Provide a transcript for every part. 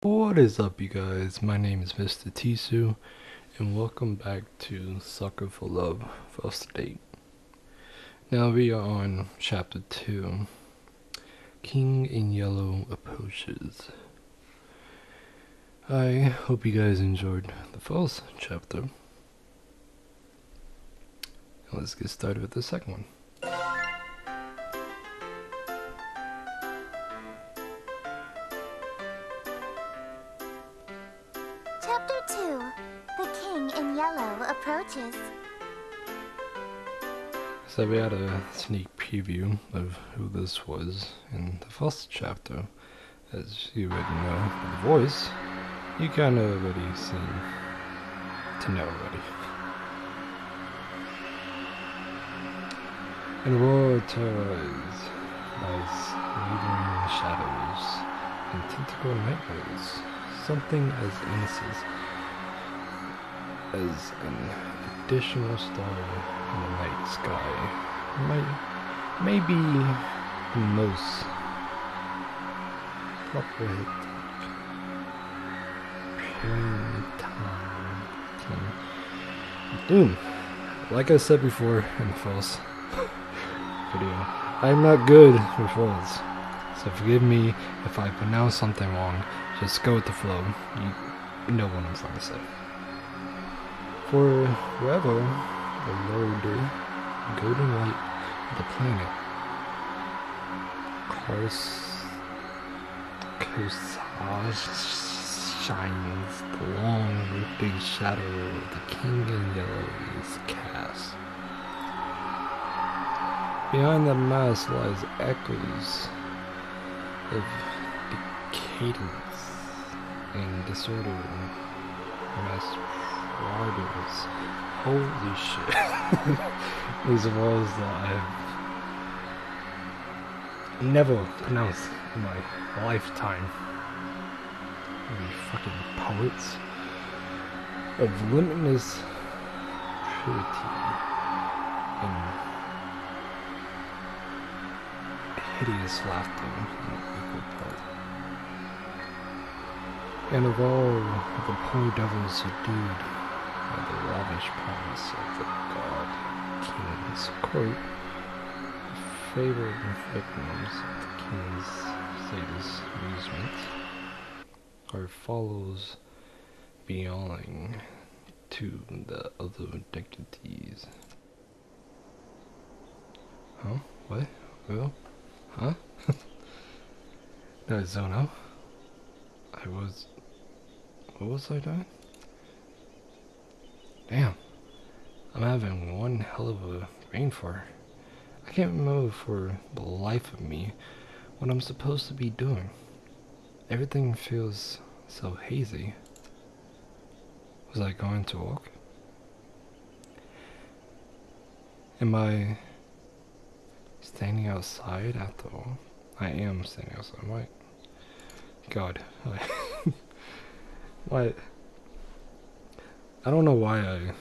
What is up, you guys? My name is Mr. Tisu, and welcome back to Sucker for Love First Date. Now we are on Chapter 2, King in Yellow Approaches. I hope you guys enjoyed the first chapter. Let's get started with the second one. Chapter 2. The King in Yellow Approaches. So we had a sneak preview of who this was in the first chapter. As you already know by the voice, you kinda already seem to know already. In the world terrorized lies lingering shadows and tentacle nightmares, something as innocent as an additional star in the night sky may be the most prophetic doom. Like I said before in the first video, I'm not good with words, so forgive me if I pronounce something wrong. Just go with the flow. You know what I'm trying to say. Forever, the Lord golden light of the planet shines the long big shadow of the King in Yellow is cast. Behind the mask lies echoes of decadence and disorder. Mass progress. Holy shit. These are words that I've never pronounced in my lifetime. You fucking poets of limitless purity and hideous laughter in equal part. And of all the poor devils subdued by the lavish promise of the god king's court, the favored victims of the king's sadist amusements are follows belonging to the other deities. Huh? What? Well? Huh? That is Zono. What was I doing? Damn. I'm having one hell of a brain fart. I can't remember for the life of me what I'm supposed to be doing. Everything feels so hazy. Was I going to walk? Am I standing outside after all? I am standing outside, right? God. Why? I don't know why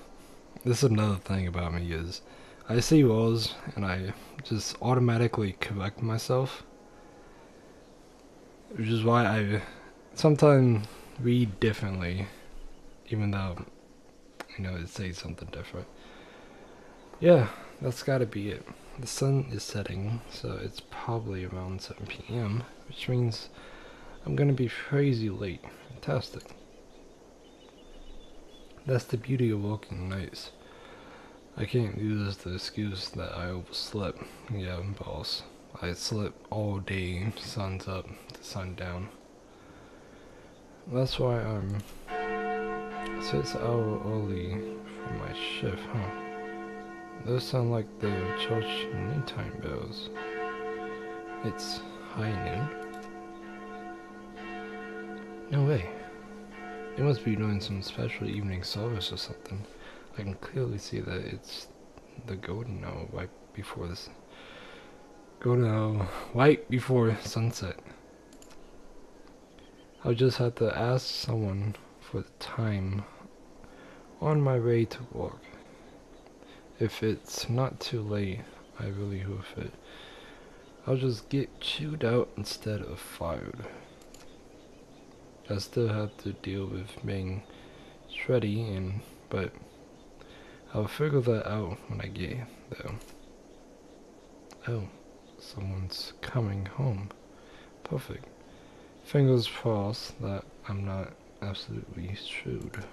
this is another thing about me is I see walls and I just automatically correct myself. Which is why I sometimes read differently, even though, it says something different. Yeah, that's gotta be it. The sun is setting, so it's probably around 7 p.m., which means I'm gonna be crazy late. Fantastic. That's the beauty of working nights. I can't use the excuse that I overslept. Yeah, boss. I slept all day, sun's up to sundown. That's why I'm 6 hours early for my shift, huh? Those sound like the church noontime bells. It's high noon. No way. They must be doing some special evening service or something. I can clearly see that it's the golden hour right before this. Golden hour right before sunset. I'll just have to ask someone for the time on my way to work. If it's not too late, I really hoof it. I'll just get chewed out instead of fired. I still have to deal with being shreddy, but I'll figure that out when I get there. Oh, someone's coming home. Perfect. Fingers crossed that I'm not absolutely shrewd.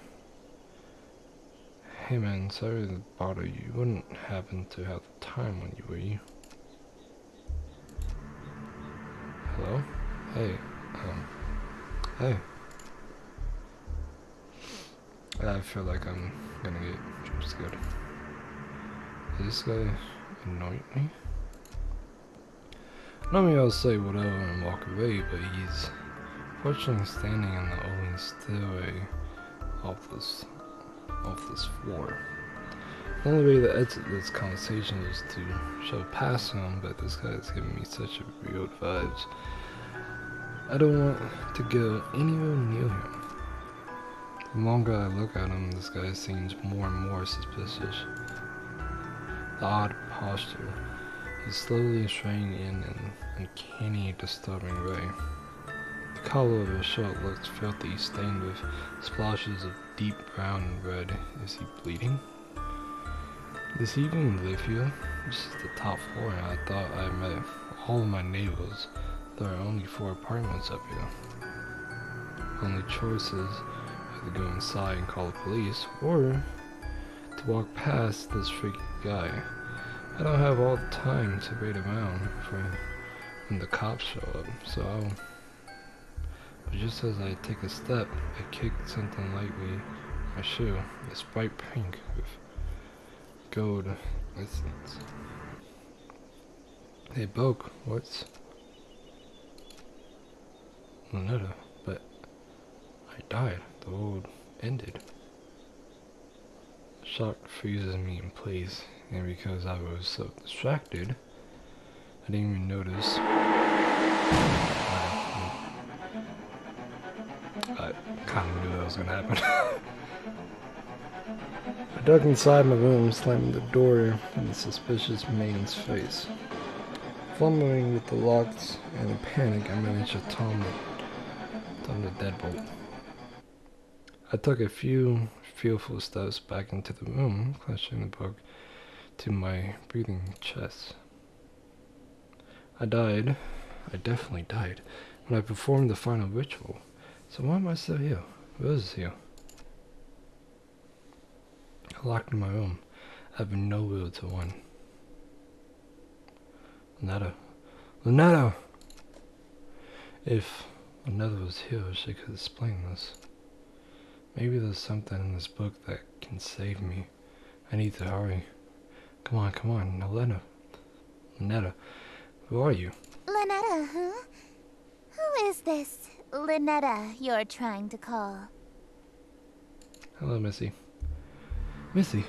Hey man, sorry to bother you. You wouldn't happen to have the time on you, were you? Hello? Hey, hey. I feel like I'm gonna get jump scared. Does this guy annoy me? Normally I'll say whatever and walk away, but he's fortunately standing in the only stairway off this floor. The only way to exit this conversation is to shove past him, but this guy is giving me such a weird vibes. I don't want to go anywhere near him. The longer I look at him, this guy seems more and more suspicious. The odd posture. He's slowly straying in an uncanny, disturbing way. The color of his shirt looks filthy, stained with splashes of deep brown and red. Is he bleeding? Does he even live here? This is the top floor, and I thought I met all of my neighbors. There are only 4 apartments up here. Only choices are to go inside and call the police, or to walk past this freaky guy. I don't have all the time to wait around for when the cops show up, so but just as I take a step, I kick something lightly in my shoe. It's bright pink with gold essence. Hey, Boke, what's Lunetta? But I died. The world ended. Shock freezes me in place, and because I was so distracted, I didn't even notice. I kind of knew that was gonna happen. I ducked inside my room, slamming the door in the suspicious man's face. Fumbling with the locks and in panic, I managed to turn the deadbolt. I took a few fearful steps back into the room, clutching the book to my breathing chest. I definitely died, when I performed the final ritual. So why am I still here? Rose is here. Locked in my room, I have nowhere to run. Lunetta! If Lunetta was here, she could explain this. Maybe there's something in this book that can save me. I need to hurry. Come on, Lunetta, who are you? Lunetta, huh? Who is this Lunetta you're trying to call? Hello, Missy. Missy,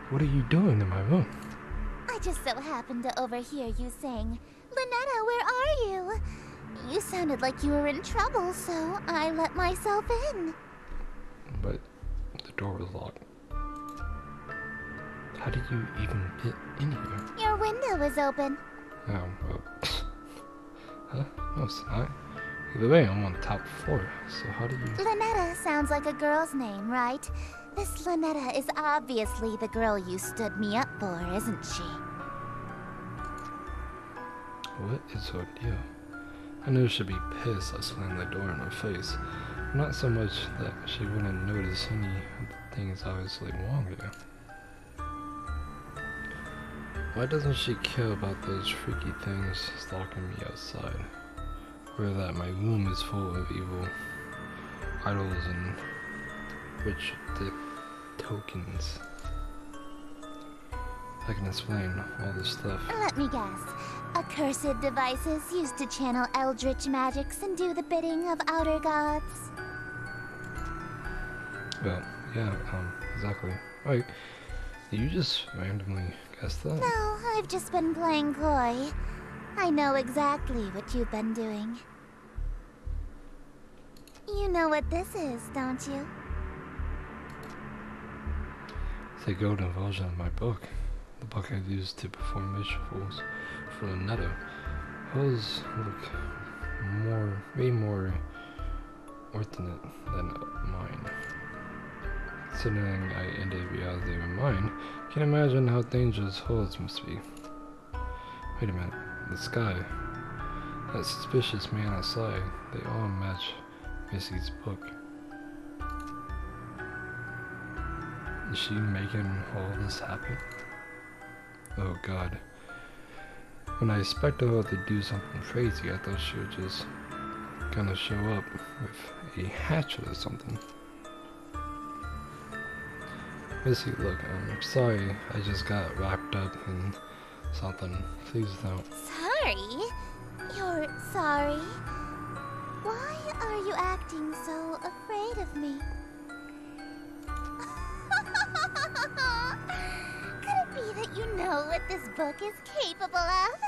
what are you doing in my room? I just so happened to overhear you saying, Lunetta, where are you? You sounded like you were in trouble, so I let myself in. But the door was locked. How did you even get in here? Your window was open. Oh, well. Huh? No, it's not. Either way, I'm on the top floor, so how do you... Lunetta sounds like a girl's name, right? This Lunetta is obviously the girl you stood me up for, isn't she? What is her deal? I knew she'd be pissed I slammed the door in her face. Not so much that she wouldn't notice any of the things obviously wrong here. Why doesn't she care about those freaky things stalking me outside? Or that my room is full of evil idols and ritualistic tokens? I can explain all this stuff. Let me guess. Accursed devices used to channel eldritch magics and do the bidding of outer gods. Well, yeah, exactly. Right. You just randomly guessed that? No, I've just been playing coy. I know exactly what you've been doing. You know what this is, don't you? It's a golden version of my book. The book I used to perform rituals for Lunetta. Hers look way more ordinate than mine. Considering I ended reality with mine, I can imagine how dangerous holes must be. Wait a minute, the sky. That suspicious man outside, they all match Missy's book. Is she making all this happen? Oh god. When I expected her to do something crazy, I thought she was just gonna show up with a hatchet or something. Missy, look, I'm sorry I just got wrapped up in something. Please don't. Sorry? You're sorry? Why are you acting so afraid of me? Could it be that you know what this book is capable of?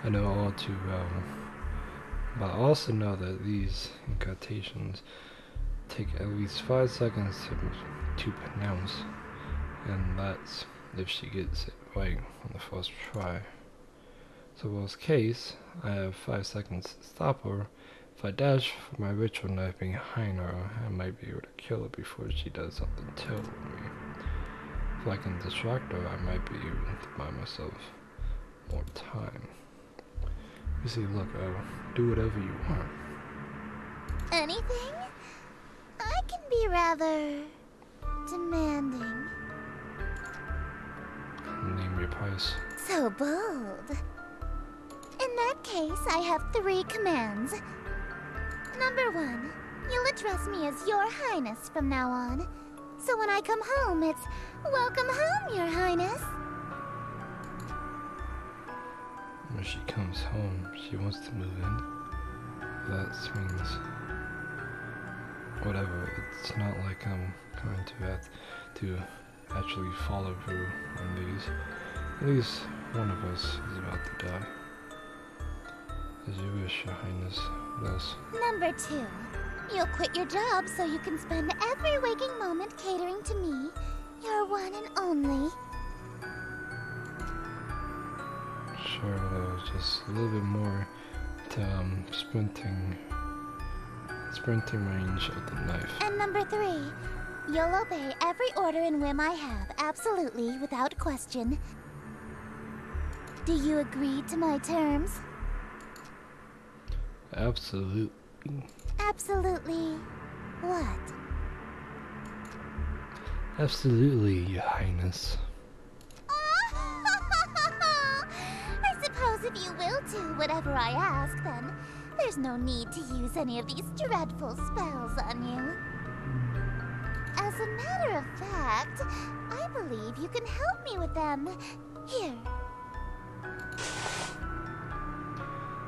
I know all too well, but I also know that these incantations take at least 5 seconds to pronounce, and that's if she gets it right on the first try. So worst case, I have 5 seconds to stop her. If I dash for my ritual knife behind her, I might be able to kill her before she does something terrible to me. If I can distract her, I might be able to buy myself more time. You see, look, do whatever you want. Anything? I can be rather demanding. Name your price. So bold. In that case, I have 3 commands. Number 1, you'll address me as Your Highness from now on. So when I come home, it's welcome home, Your Highness. When she comes home, she wants to move in. That means whatever. It's not like I'm going to have to actually follow through on these. At least one of us is about to die. As you wish, Your Highness. What else? Number 2, you'll quit your job so you can spend every waking moment catering to me, your one and only. Sure, though, just a little bit more to sprinting range of the knife. And number 3, you'll obey every order and whim I have, absolutely, without question. Do you agree to my terms? Absolutely. Absolutely. What? Absolutely, Your Highness. I suppose if you will do whatever I ask, then there's no need to use any of these dreadful spells on you. As a matter of fact, I believe you can help me with them. Here.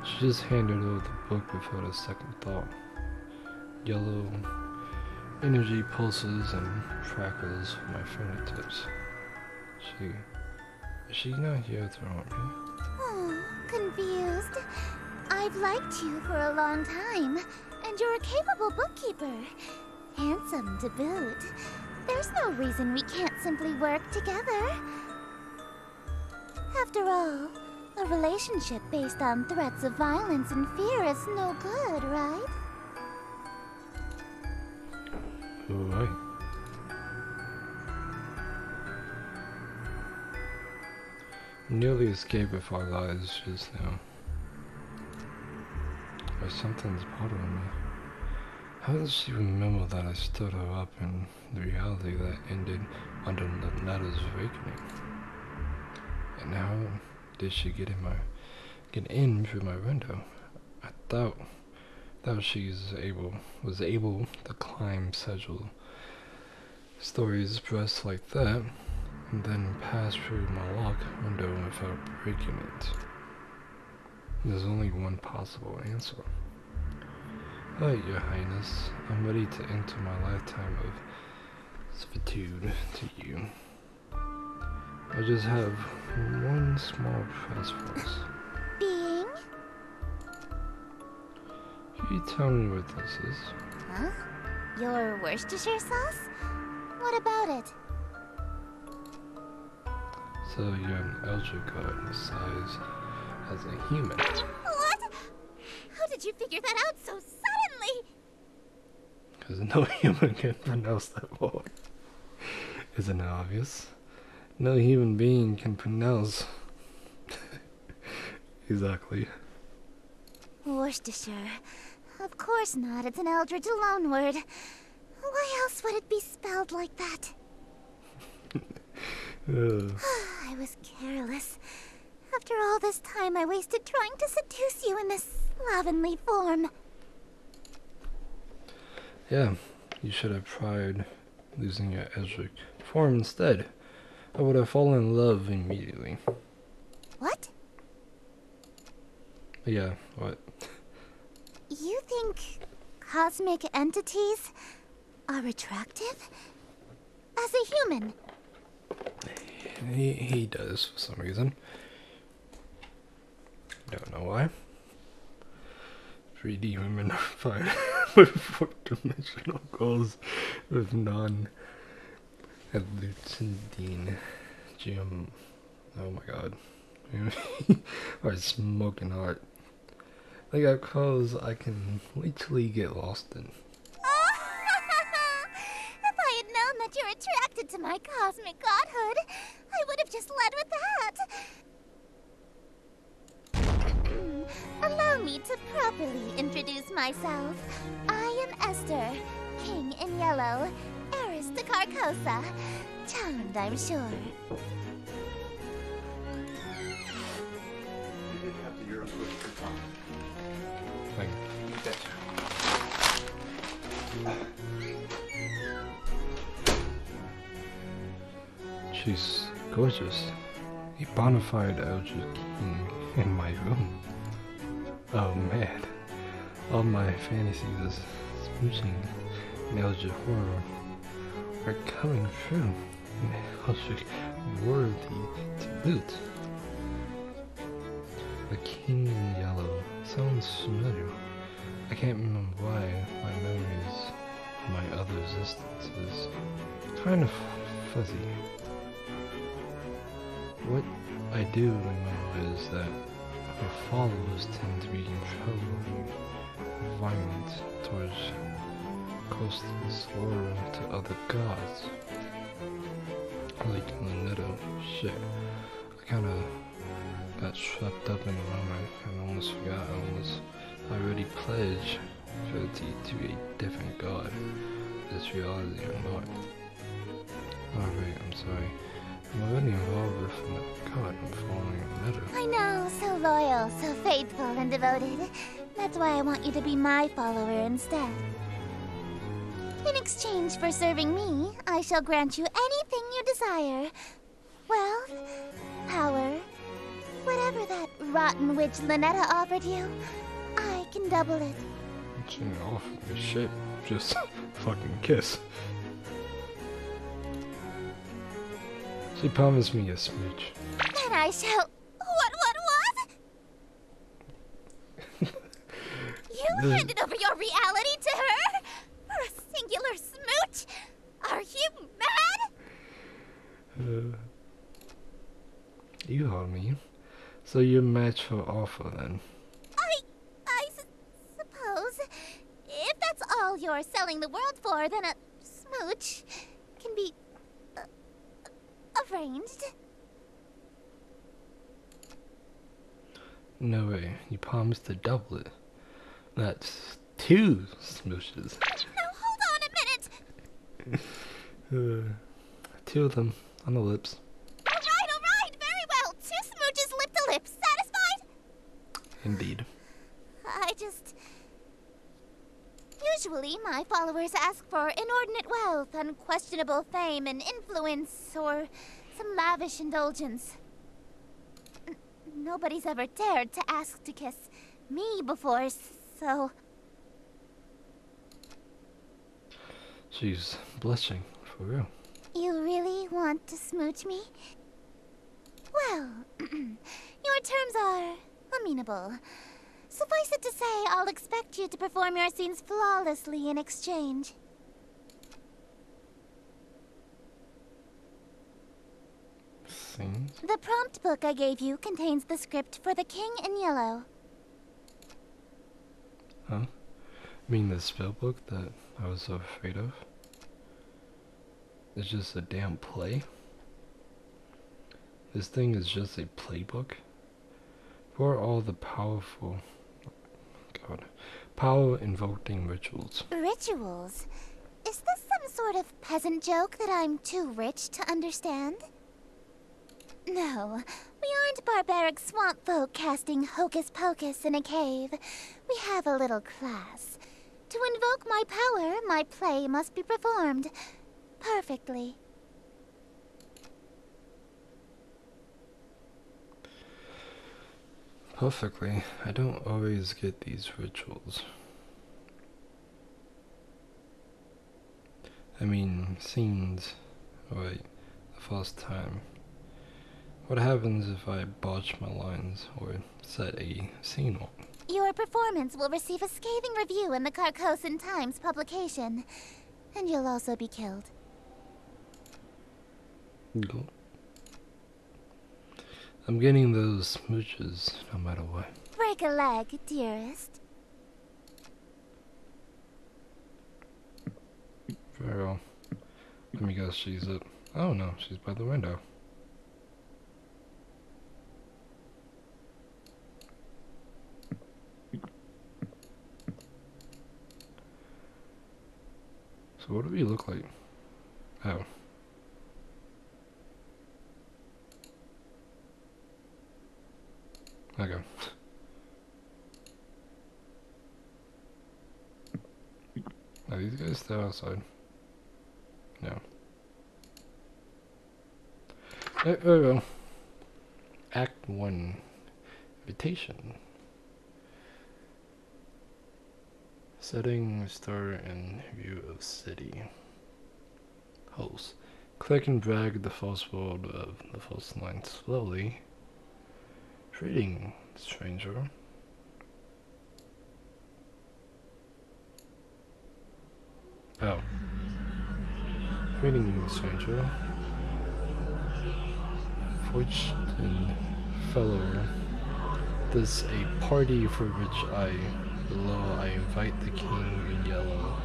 She just handed over the book without a second thought. Yellow energy pulses and crackles from my fingertips. Is she not here to haunt me? Oh, confused. I've liked you for a long time, and you're a capable bookkeeper. Handsome to boot. There's no reason we can't simply work together. After all, a relationship based on threats of violence and fear is no good, right? Right. Nearly escaped with our lives just now. But something's bothering me. How does she remember that I stood her up in the reality that ended under Lunetta's awakening? And how did she get in through my window? I thought she was able to climb several stories dressed like that, and then pass through my locked window without breaking it. There's only one possible answer. Alright, Your Highness, I'm ready to enter my lifetime of servitude to you. I just have one small request for us. Being? Can you tell me what this is? Huh? Your Worcestershire sauce? What about it? So you're an Eldritch god in size as a human. What? you figure that out so suddenly? Because no human can pronounce that word. Isn't it obvious? No human being can pronounce. Exactly. Worcestershire. Of course not. It's an Eldritch loanword. Why else would it be spelled like that? I was careless. After all this time I wasted trying to seduce you in this slovenly form. Yeah, you should have tried losing your Eldritch form instead. I would have fallen in love immediately. What? Yeah, what? You think cosmic entities are attractive? As a human? He does for some reason. Don't know why. 3D women are fine with 4-dimensional goals with non-hallucinating gym. Oh my god. Or smoking hot. They got clothes I can literally get lost in. If I had known that you're attracted to my cosmic godhood, I would have just led with that. Allow me to properly introduce myself. I am Esther, King in Yellow, heiress to Carcosa. Charmed, I'm sure. Like, she's gorgeous. A bona fide Eldritch king in my room. Oh man, all my fantasies of smooching and Eldritch horror are coming true. An Eldritch worthy to boot. The King in Yellow sounds familiar. I can't remember why my memories of my other existences kind of fuzzy. What I do remember is that her followers tend to be incredibly violent towards Costas or to other gods. Like Lunetto. Shit. I kinda got swept up in the moment and almost forgot I was already pledged fealty to a different god. This reality or not. Alright, I'm sorry. I'm already involved with the god. I'm following a meta. I know, so loyal, so faithful and devoted. That's why I want you to be my follower instead. In exchange for serving me, I shall grant you anything you desire. Wealth, power, whatever that rotten witch Lynetta offered you, I can double it. She didn't offer me shit. Just fucking kiss. She promised me a smooch. Then I shall... What? You handed over your reality to her? For a singular smooch? Are you mad? You heard me. So you match her offer then. I suppose. If that's all you're selling the world for, then a smooch can be... arranged. No way. You promised to double it. That's 2 smooches. Now hold on a minute. 2 of them on the lips. Alright, very well. 2 smooches lip to lip. Satisfied? Indeed. Usually, my followers ask for inordinate wealth, unquestionable fame and influence, or some lavish indulgence. Nobody's ever dared to ask to kiss me before, so... She's blushing, for real. You really want to smooch me? Well, your terms are amenable. Suffice it to say, I'll expect you to perform your scenes flawlessly in exchange. Scenes? The prompt book I gave you contains the script for The King in Yellow. Huh? I mean the spell book that I was so afraid of? It's just a damn play? This thing is just a playbook? For all the powerful... God. Power-invoking rituals. Rituals? Is this some sort of peasant joke that I'm too rich to understand? No, we aren't barbaric swamp folk casting hocus pocus in a cave. We have a little class. To invoke my power, my play must be performed perfectly. Perfectly. I don't always get these rituals. I mean, scenes, right, the first time. What happens if I botch my lines or set a scene wrong? Your performance will receive a scathing review in the Carcosan Times publication, and you'll also be killed. Cool. I'm getting those smooches no matter what. Break a leg, dearest. Very well. Let me guess she's at... Oh no, she's by the window. So what do we look like? Oh. Okay. Are these guys still outside? No. There we go. Act 1. Invitation. Setting, start, and view of city. Host. Click and drag the first word of the first line slowly. Greeting, stranger. Oh. Greeting, stranger. Fortune fellow. This a party for which I invite the king in yellow.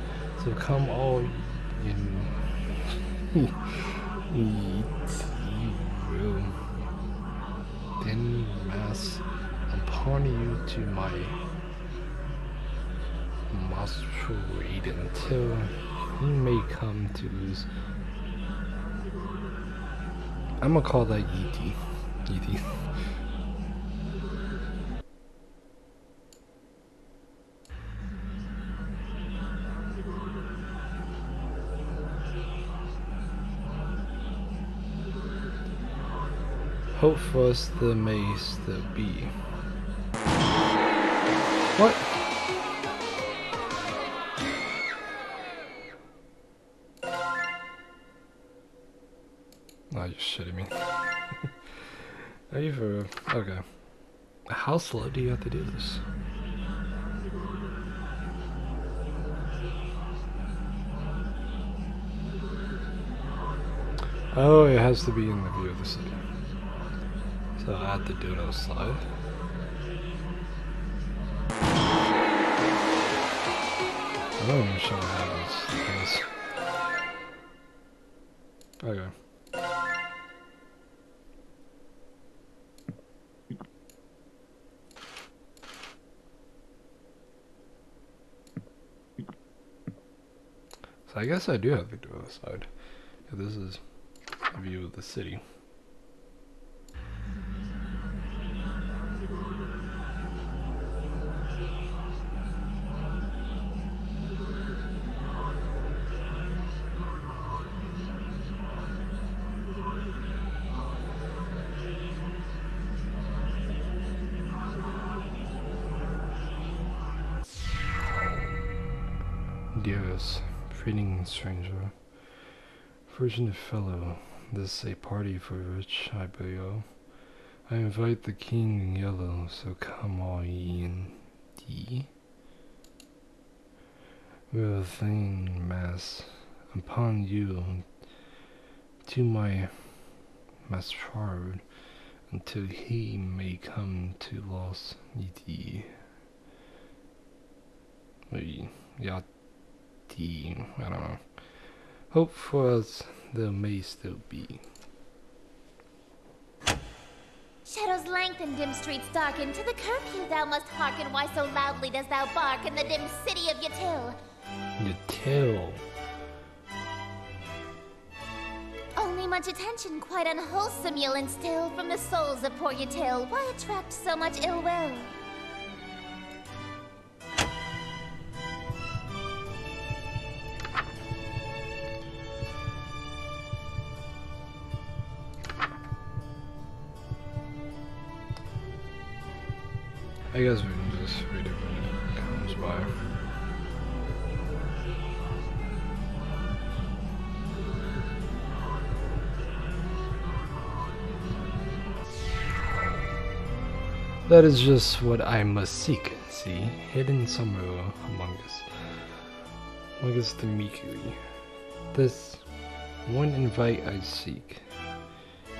So come all in eat you then mass upon you to my masquerade until he may come to lose. I'm gonna call that E.T. E.T. Hope for us the mace that be. What? Oh, you're shitting me. Are you for real? Okay. How slow do you have to do this? Oh, it has to be in the view of the city. So I have to do it outside. I'm not even sure what happens. Okay. So I guess I do have to do it outside. Yeah, this is a view of the city. Dearest, greeting stranger, fortunate fellow, this is a party for which I bow. I invite the king in yellow, so come all ye in D. Will feign mass upon you to my masquerade until he may come to loss ye. maybe Yati, I don't know. Hope for us there may still be. Shadows lengthen, dim streets darken. To the curfew thou must hearken. Why so loudly dost thou bark in the dim city of Yatil? Yatil. Only much attention, quite unwholesome, you'll instill from the souls of poor Yatil. Why attract so much ill will? I guess we can just read it when it comes by. That is just what I must seek, see, hidden somewhere among us the Mikuri. This one invite I seek,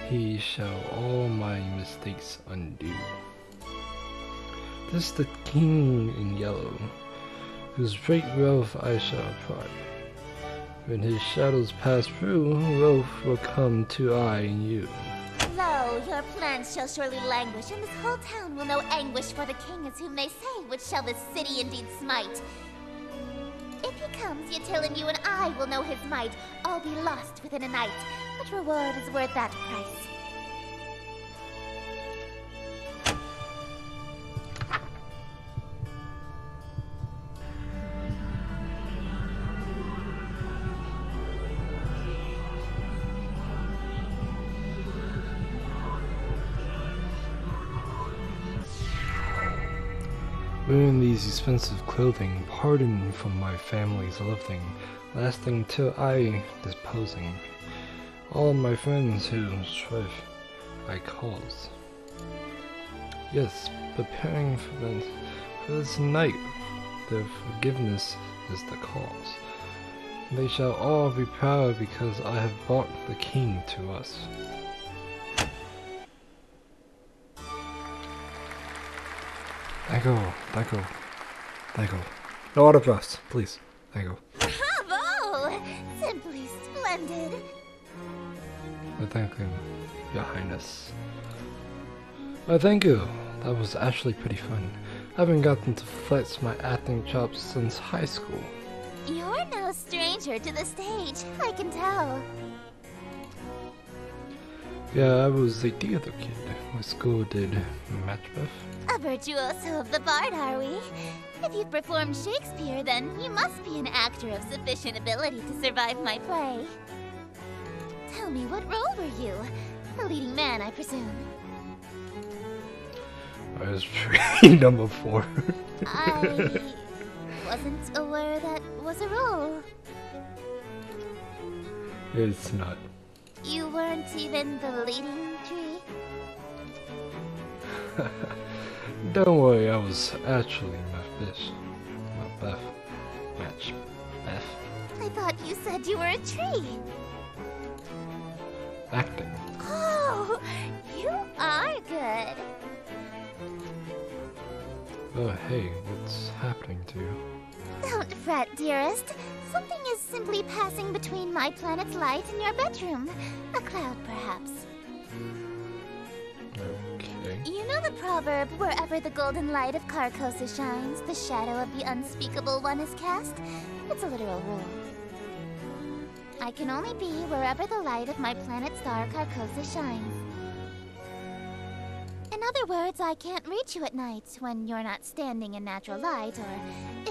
he shall all my mistakes undo. This the king in yellow, whose great wealth I shall impart. When his shadows pass through, wealth will come to I and you. Lo, your plans shall surely languish, and this whole town will know anguish, for the king is whom they say, which shall this city indeed smite. If he comes, Yatil and you and I will know his might, all be lost within a night. What reward is worth that price? Wearing these expensive clothing, pardon from my family's loathing, lasting till I disposing. All my friends who strive I cause. Yes, preparing for this night, their forgiveness is the cause. They shall all be proud because I have brought the king to us. Thank you. No autographs, please. Thank you. Bravo! Simply splendid. I thank him, Your Highness. I thank you. That was actually pretty fun. I haven't gotten to flex my acting chops since high school. You're no stranger to the stage, I can tell. Yeah, I was a theater kid. My school did Macbeth. A virtuoso of the bard, are we? If you've performed Shakespeare, then you must be an actor of sufficient ability to survive my play. Tell me, what role were you? The leading man, I presume. I was pretty number 4. I wasn't aware that was a role. It's not. You weren't even the leading tree? Don't worry, I was actually Macbeth. I thought you said you were a tree. Acting. Oh, you are good. Oh, hey, what's happening to you? Don't fret, dearest. Something is simply passing between my planet's light and your bedroom. A cloud, perhaps. Okay. You know the proverb, wherever the golden light of Carcosa shines, the shadow of the unspeakable one is cast? It's a literal rule. I can only be wherever the light of my planet star Carcosa shines. In other words, I can't reach you at night when you're not standing in natural light, or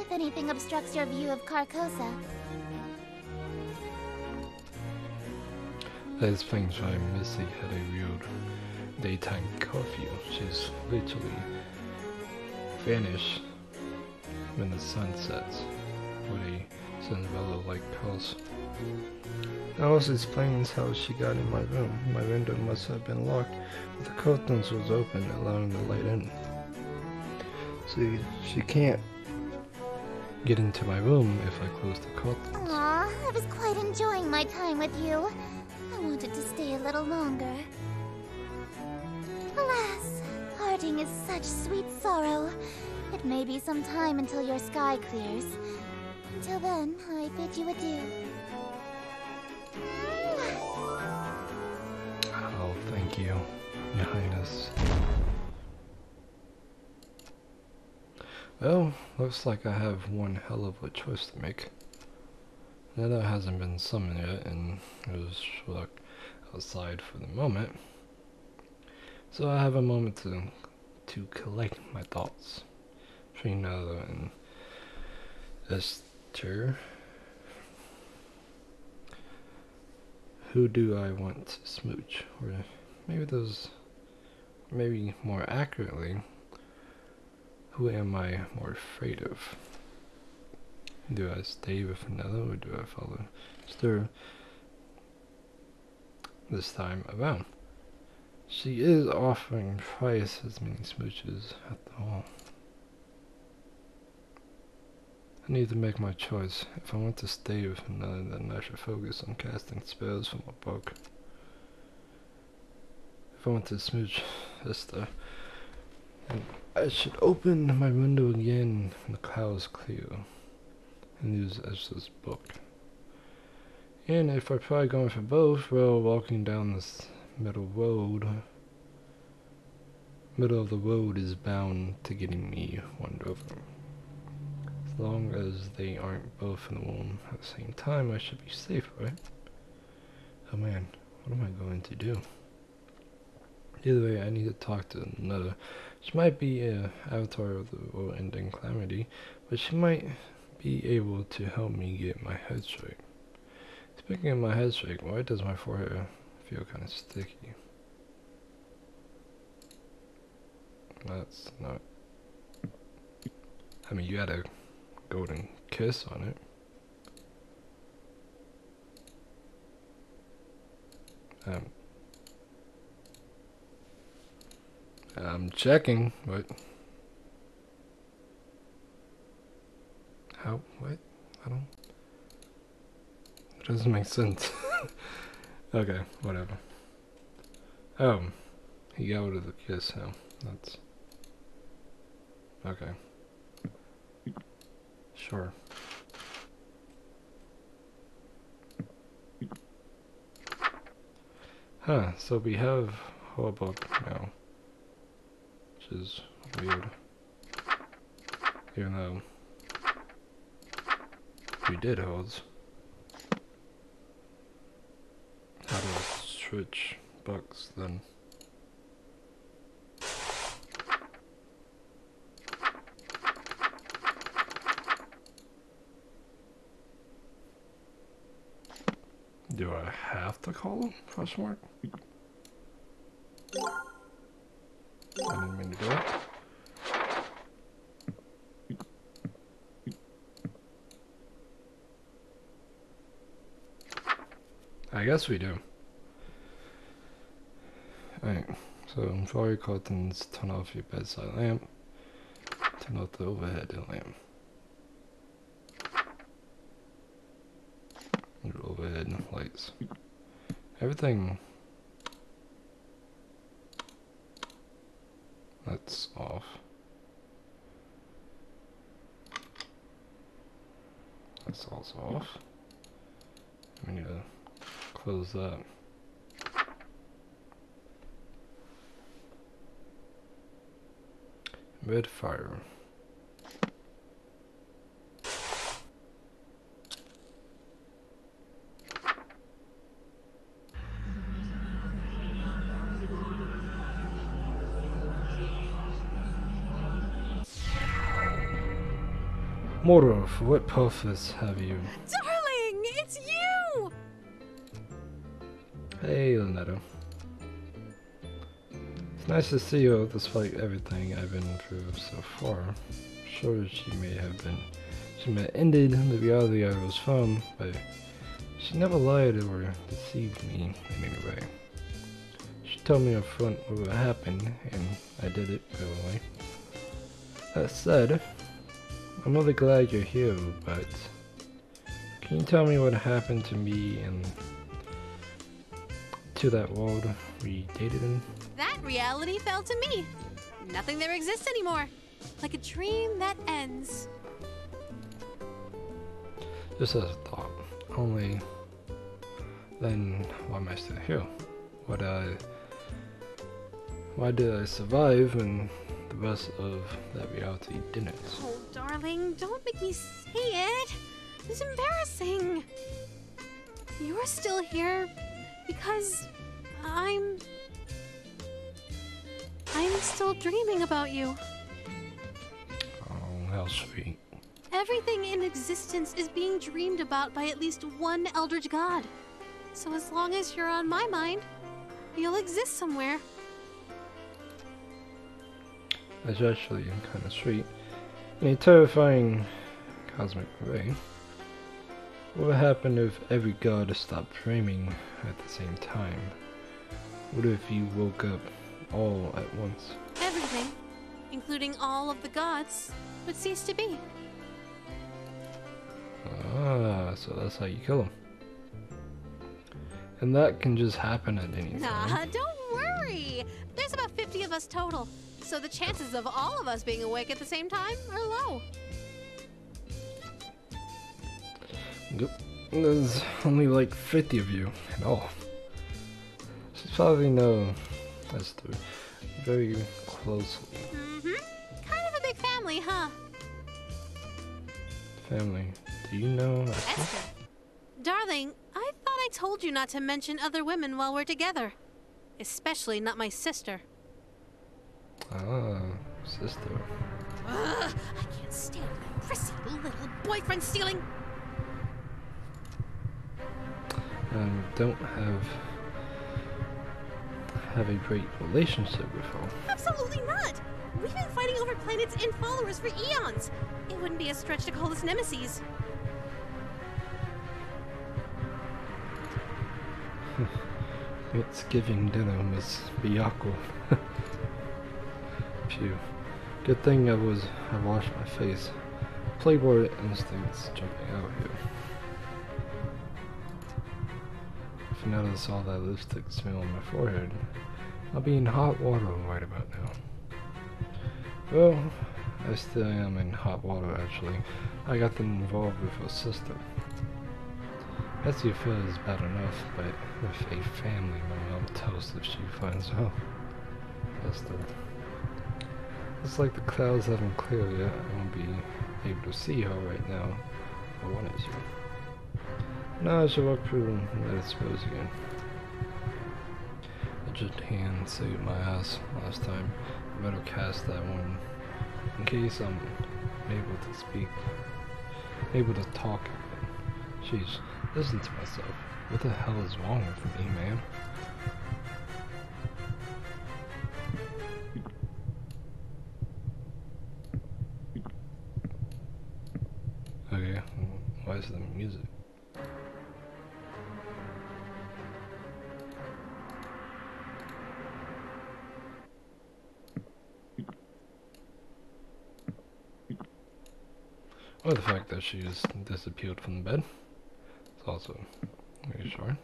if anything obstructs your view of Carcosa. That explains why Missy had a weird daytime curfew. She's literally vanished when the sun sets with a Cinderella-like pulse. That also explains how she got in my room. My window must have been locked, but the curtains was open, allowing the light in. See, she can't get into my room if I close the curtains. Aw, I was quite enjoying my time with you. I wanted to stay a little longer. Alas, parting is such sweet sorrow. It may be some time until your sky clears. Until then, I bid you adieu. Oh, thank you, Your Highness. Well, looks like I have one hell of a choice to make. Netta hasn't been summoned yet, and it was stuck outside for the moment. So I have a moment to collect my thoughts between Netta and Esther. Who do I want to smooch? Or maybe more accurately, who am I more afraid of? Do I stay with Netta or do I follow Esther this time around? She is offering twice as many smooches at the hall. I need to make my choice. If I want to stay with Netta, then I should focus on casting spells from my book. If I want to smooch Esther, then I should open my window again when the clouds clear and use Esther's book. And if I try going for both, well, walking down this middle of the road is bound to getting me won over. As long as they aren't both in the womb at the same time, I should be safe, right? Oh man, what am I going to do? Either way, I need to talk to Netta. She might be an avatar of the world-ending calamity, but she might be able to help me get my head straight. Speaking of my head straight, why does my forehead feel kind of sticky? That's not... I mean, you had a golden kiss on it. I'm checking, but... How? What? I don't... It doesn't make sense. Okay, whatever. Oh, he got rid of the kiss now. That's... Okay. Sure. Huh, so we have Hobok now. Which is weird. Even though we did holds. How do I switch bucks then? Do I have to call him? Question mark? I didn't mean to do it. I guess we do. Alright, so draw your curtains, turn off your bedside lamp, turn off the overhead lamp. Your overhead lights. Everything that's off. That's also off. We need to close that. Red fire. Mordor, for what purpose have you? Darling, it's you! Hey, Lynetta. It's nice to see you despite everything I've been through so far. Sure, she may have ended the reality I was from, but she never lied or deceived me in any way. She told me up front what would happen, and I did it willingly. That said, I'm really glad you're here, but can you tell me what happened to me and to that world we dated in? That reality fell to me. Nothing there exists anymore. like a dream that ends. Just as a thought. Only then why am I still here? Why did I survive when the rest of that reality didn't? Oh, darling, don't make me say it. It's embarrassing. You're still here because I'm still dreaming about you. Oh, how sweet. Everything in existence is being dreamed about by at least one Eldritch God. So as long as you're on my mind, you'll exist somewhere. That's actually kind of sweet. In a terrifying cosmic ray, what would happen if every god stopped dreaming at the same time? What if you woke up all at once? Everything, including all of the gods, would cease to be. Ah, so that's how you kill them. And that can just happen at any Nah, time. don't worry. There's about 50 of us total, so the chances of all of us being awake at the same time are low. Yep. There's only like 50 of you in all. She's probably know Esther very closely. Kind of a big family, huh? Family. Do you know Esther? Esther. Darling, I thought I told you not to mention other women while we're together. Especially not my sister. Ah, sister. Ugh, I can't stand that prissy little boyfriend stealing. Don't have a great relationship with her. Absolutely not. We've been fighting over planets and followers for eons. It wouldn't be a stretch to call us nemesis. It's giving dinner, Miss Biyako. Phew. Good thing I washed my face. Playboy instincts jumping out here. If you notice all that lipstick smell on my forehead, I'll be in hot water right about now. Well, I still am in hot water actually. I got involved with her sister. Betsy affair is bad enough, but with a family member, I'm toast if she finds out. Esther. It's like the clouds haven't cleared yet. I won't be able to see her right now if I wanted to. Now I should walk through and let it expose again. I just hand saved my ass last time. I better cast that one in case I'm able to speak, able to talk again. Jeez, listen to myself. What the hell is wrong with me, man? Okay, why is the music? Or the fact that she just disappeared from the bed. It's also reassuring.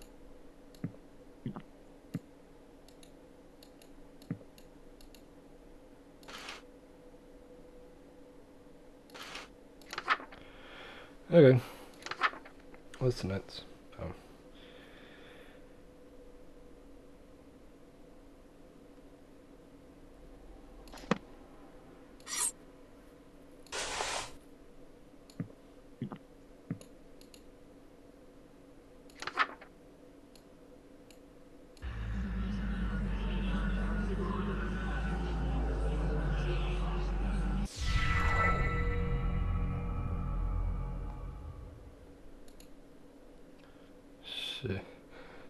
Okay. What's next? Oh. Shit.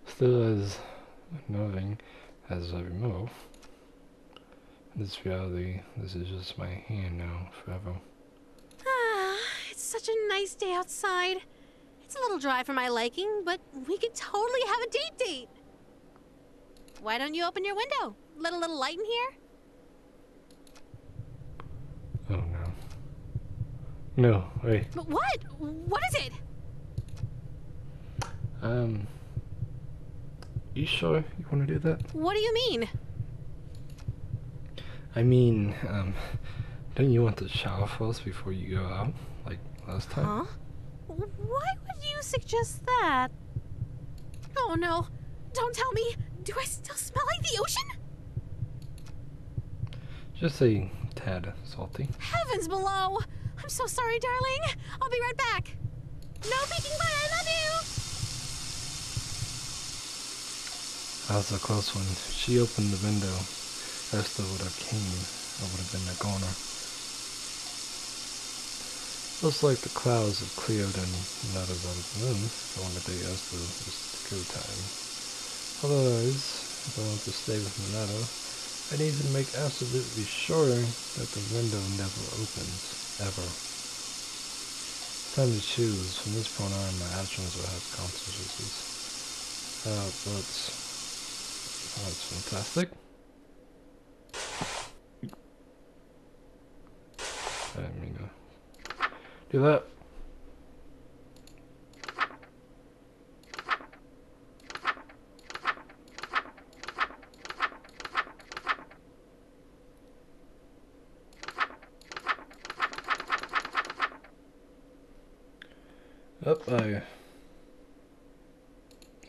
Still as annoying as I remember. In this reality, this is just my hand now, forever. Ah, it's such a nice day outside. It's a little dry for my liking, but we could totally have a date. Why don't you open your window? Let a little light in here? Oh no. No, wait. But what? What is it? You sure you want to do that? What do you mean? I mean, Don't you want to shower first before you go out, like last time? Huh? Why would you suggest that? Oh no. Don't tell me. Do I still smell like the ocean? Just a tad salty. Heavens below. I'm so sorry, darling. I'll be right back. No peeking, but I love you. That was a close one. If she opened the window, Esther would have came. I would have been the goner. Looks like the clouds have cleared and not as out of the moon. So on the day Esther is the go time. Otherwise, if I want to stay with Minato, I need to make absolutely sure that the window never opens, ever. Time to choose. From this point on, my actions will have consequences. But that's fantastic. I didn't mean to do that.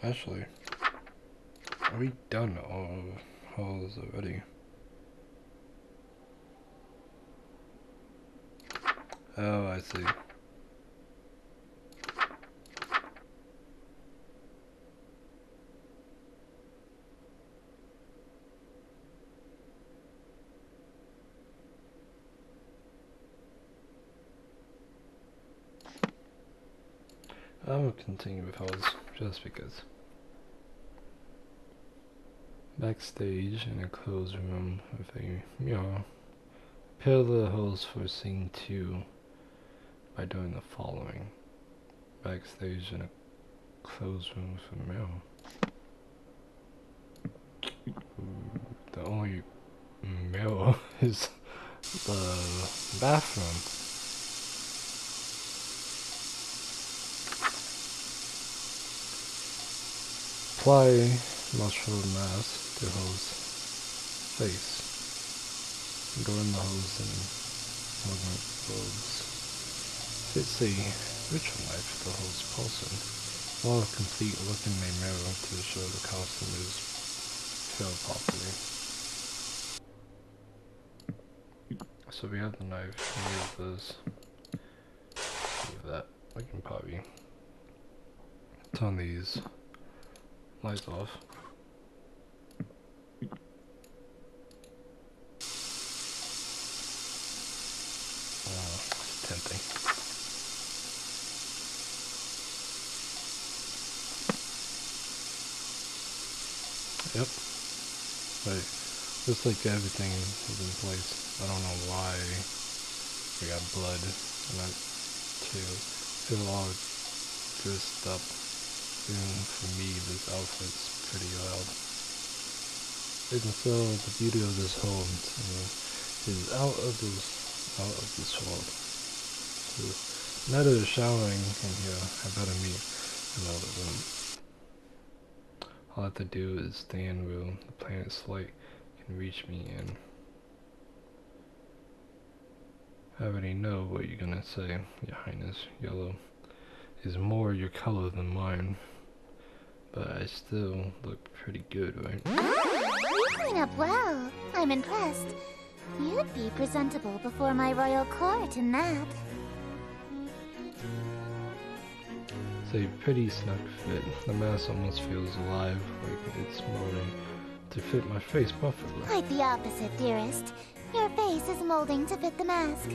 Actually, are we done all halls already? Oh, I see. I will continue with halls just because. Backstage in a closed room with a mirror. Prepare the holes for scene 2 by doing the following. Backstage in a closed room with a mirror. The only mirror is the bathroom. Apply mushroom mask to hose face. Go in the hose and movement bulbs. Fits a ritual knife to the hose pulsing. While a complete look in the mirror to ensure the costume is filled properly. So we have the knife, remove this. Leave that. I can probably turn these lights off. It's tempting. Yep. Right. Looks like everything is in place. I don't know why we got blood in that too. Feel all dressed up. Even for me, this outfit's pretty loud. You can tell the beauty of this home is out of this world. So now that it's showering in here, I better meet another room. All I have to do is stand where the planet's light can reach me in. I already know what you're gonna say, Your Highness. Yellow is more your color than mine. But I still look pretty good, right? You clean up well. I'm impressed. You'd be presentable before my royal court in that. It's a pretty snug fit. The mask almost feels alive, like it's molding to fit my face perfectly. Quite the opposite, dearest. Your face is molding to fit the mask.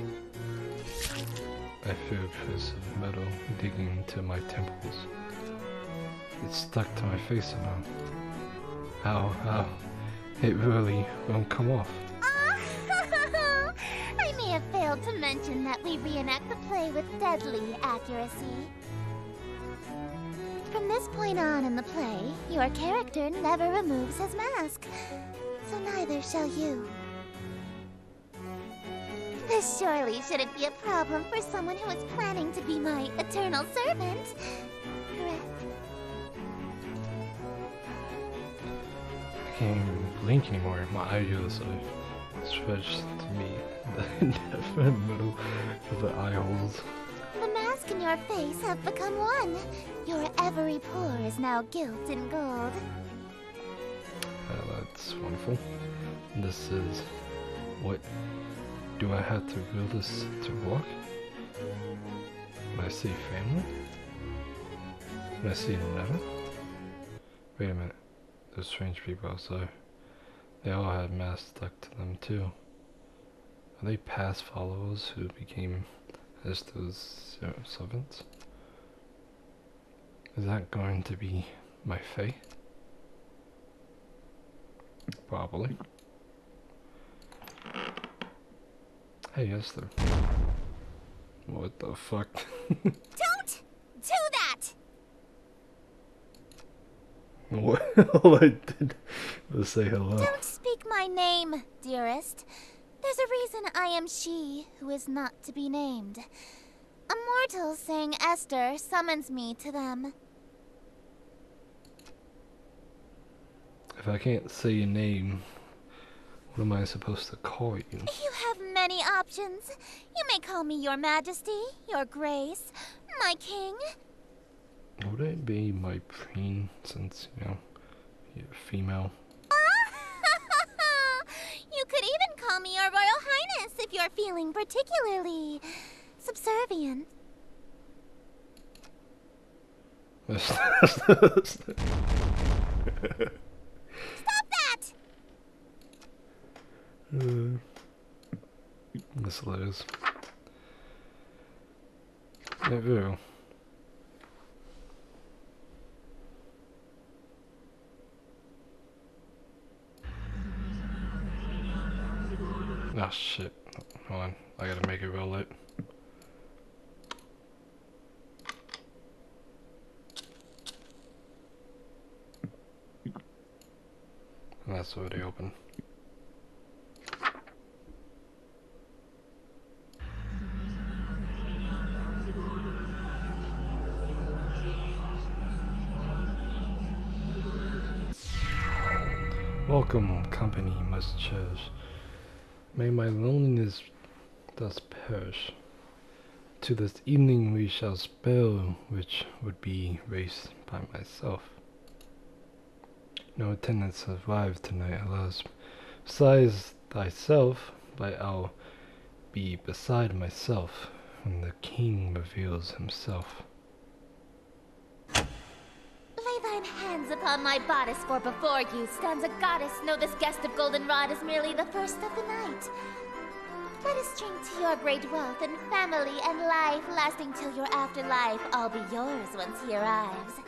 I feel a piece of metal digging into my temples. It's stuck to my face somehow. Ow. It really won't come off. I may have failed to mention that we reenact the play with deadly accuracy. From this point on in the play, your character never removes his mask. So neither shall you. This surely shouldn't be a problem for someone who is planning to be my eternal servant. Correct? I can't even blink anymore. My eyes are stretched to me in the middle of the eye holes. The mask and your face have become one. Your every pore is now gilt in gold. That's wonderful. This is... what? Do I have to will this to walk? When I see family? When I see Netta? Wait a minute. Those strange people outside. They all had masks stuck to them too. Are they past followers who became as those servants? Is that going to be my fate? Probably. Hey, Esther. What the fuck? Don't do that! What? All I did was say hello. Don't speak my name, dearest. There's a reason I am she who is not to be named. A mortal saying Esther summons me to them. If I can't say your name, what am I supposed to call you? You have many options. You may call me your majesty, your grace, my king. Would it be my preen, since, you know, you're female? You could even call me your royal highness if you're feeling particularly subservient. Stop that! This is. Ew. Ah, shit. Hold on. I gotta make it well lit. And that's already open. Welcome, company must cherish. May my loneliness thus perish. To this evening we shall spell, which would be raised by myself. No attendants have arrived tonight, alas. Besides thyself, but I'll be beside myself when the king reveals himself. Lay thine hands upon my bodice, for before you stands a goddess. Know this guest of goldenrod is merely the first of the night. Let us drink to your great wealth and family and life, lasting till your afterlife. I'll be yours once he arrives.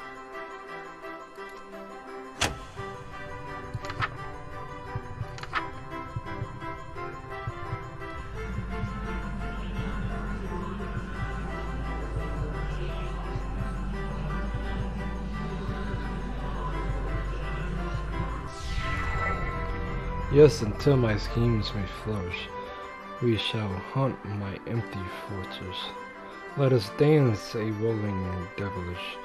Yes, until my schemes may flourish, we shall haunt my empty fortress. Let us dance a rolling devilish,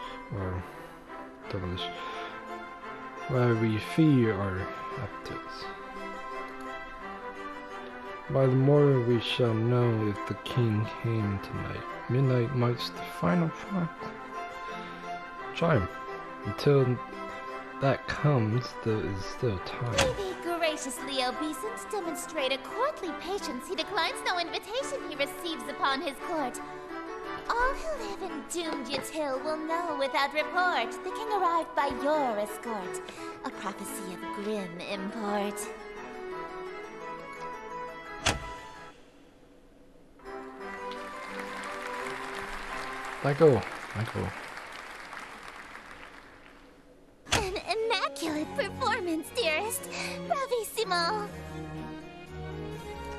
while we feed our appetites. By the morning we shall know if the king came tonight. Midnight marks the final chime. Until that comes, there is still time. May the graciously obeisance demonstrate a courtly patience. He declines no invitation he receives upon his court. All who live in doomed Yatil will know without report the king arrived by your escort. A prophecy of grim import. Michael. An immaculate performance, dearest. Bravissimo.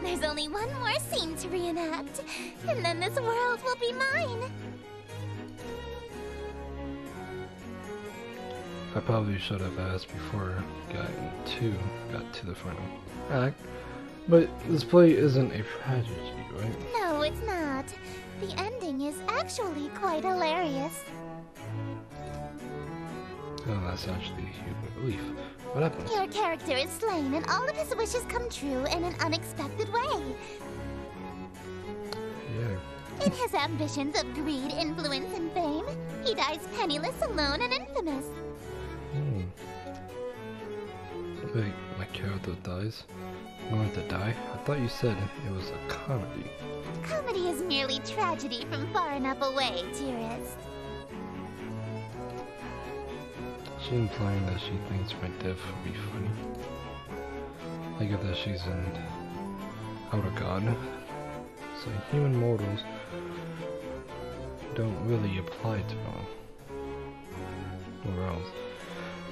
There's only one more scene to reenact, and then this world will be mine. I probably should have asked before got to the final act, but this play isn't a tragedy, right? No, it's not. The ending is actually quite hilarious. Oh, that's actually a human relief. What happens? Your character is slain and all of his wishes come true in an unexpected way. Yeah. In his ambitions of greed, influence, and fame, he dies penniless, alone, and infamous. Hmm. Wait, my character dies? I'm going to die? I thought you said it was a comedy. Comedy is merely tragedy from far enough away, dearest. She's implying that she thinks my death would be funny. I get that she's an outer god. So human mortals don't really apply to her. Or else.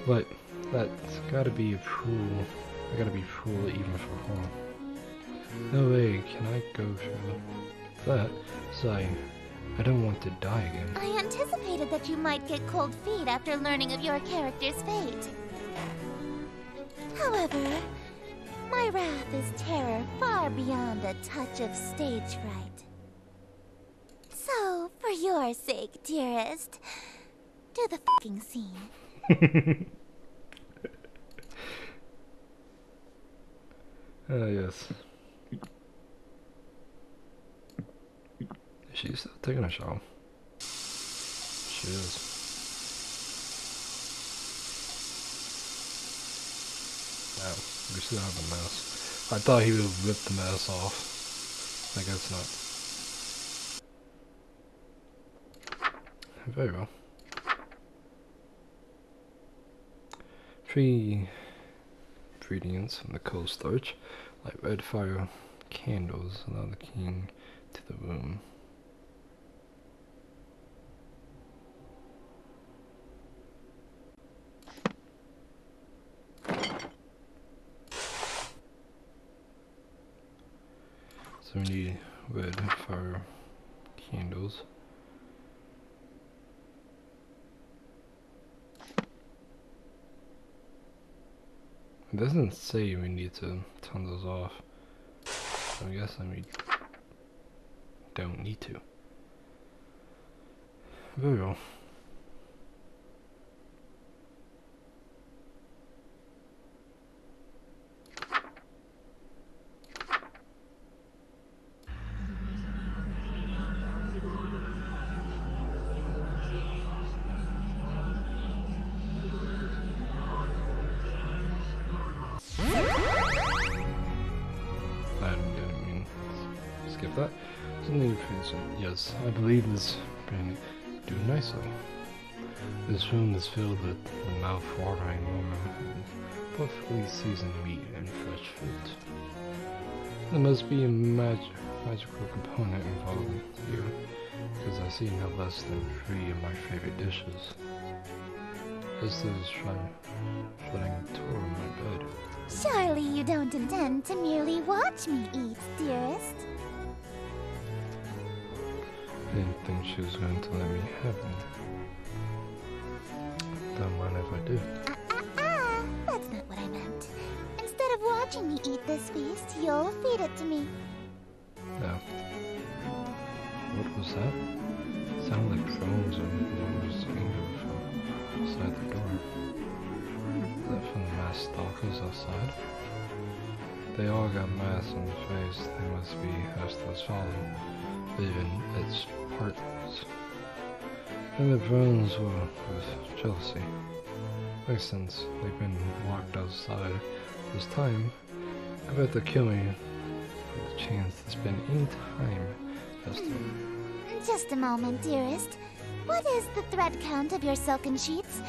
But that's gotta be cruel. I gotta be cruel even for her. No way can I go through that. Sorry, I don't want to die again. I anticipated that you might get cold feet after learning of your character's fate. However, my wrath is terror far beyond a touch of stage fright. So, for your sake, dearest, do the fucking scene. Yes. She's still taking a shower. She is. Wow, we still have the mask. I thought he would have ripped the mask off. I guess not. Very well. 3 ingredients from the cold storage, like red fire candles, allow the king to the room. So we need red fire candles. It doesn't say we need to turn those off. So I guess we don't need to. Very well. Skip that. Something yes, I believe this brand do nicely. This room is filled with the mouth-watering aroma of perfectly seasoned meat and fresh fruit. There must be a magical component involved here, because I see no less than 3 of my favorite dishes. This is shredding toward my bed. Surely you don't intend to merely watch me eat, dearest. I didn't think she was going to let me have them. Don't mind if I do. That's not what I meant. Instead of watching me eat this feast, you'll feed it to me. No. What was that? Sounded like drones and numbers from outside the door. Is that from the masked stalkers outside? They all got masks on their face. They must be Hestar's father, even its partners. And the drones were with jealousy. Makes sense. They've been locked outside this time. I bet they're killing for the chance to spend any time Hestar. Just a moment, dearest. What is the thread count of your silken sheets?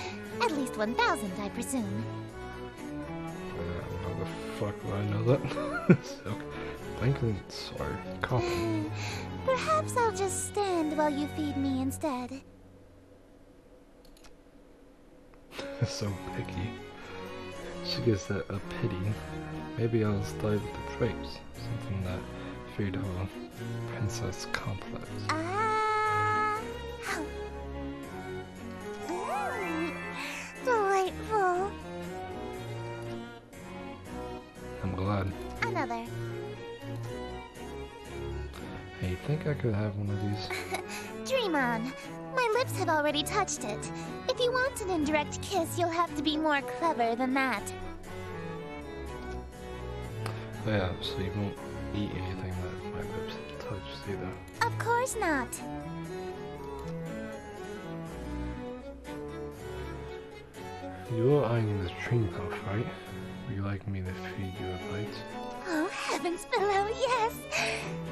At least 1,000, I presume. How the fuck do I know that? Silk. Blanket, sorry. Cotton. Perhaps I'll just stand while you feed me instead. So picky. She gets that a pity. Maybe I'll start with the drapes. Something that feed her princess complex. Delightful. I'm glad. Another. Hey, you think I could have one of these? dream on. My lips have already touched it. If you want an indirect kiss, you'll have to be more clever than that. Oh yeah, so you won't eat anything that my lips have touched either. Of course not. You're eyeing this dream puff, right? Would you like me to feed you a bite? Oh, heavens below, yes!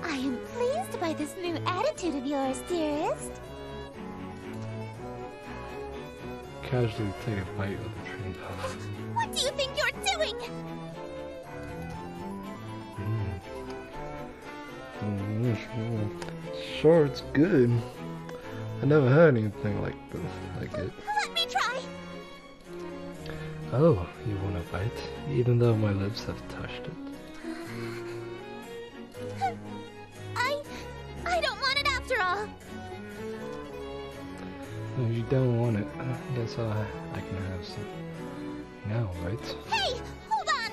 I am pleased by this new attitude of yours, dearest. Casually take a bite of the dream puff. What do you think you're doing? Sure, it's good. I never had anything like it. Let me try! Oh, you want a bite? Even though my lips have touched it. I don't want it after all. If you don't want it, I guess I can have some now, right? Hey, hold on!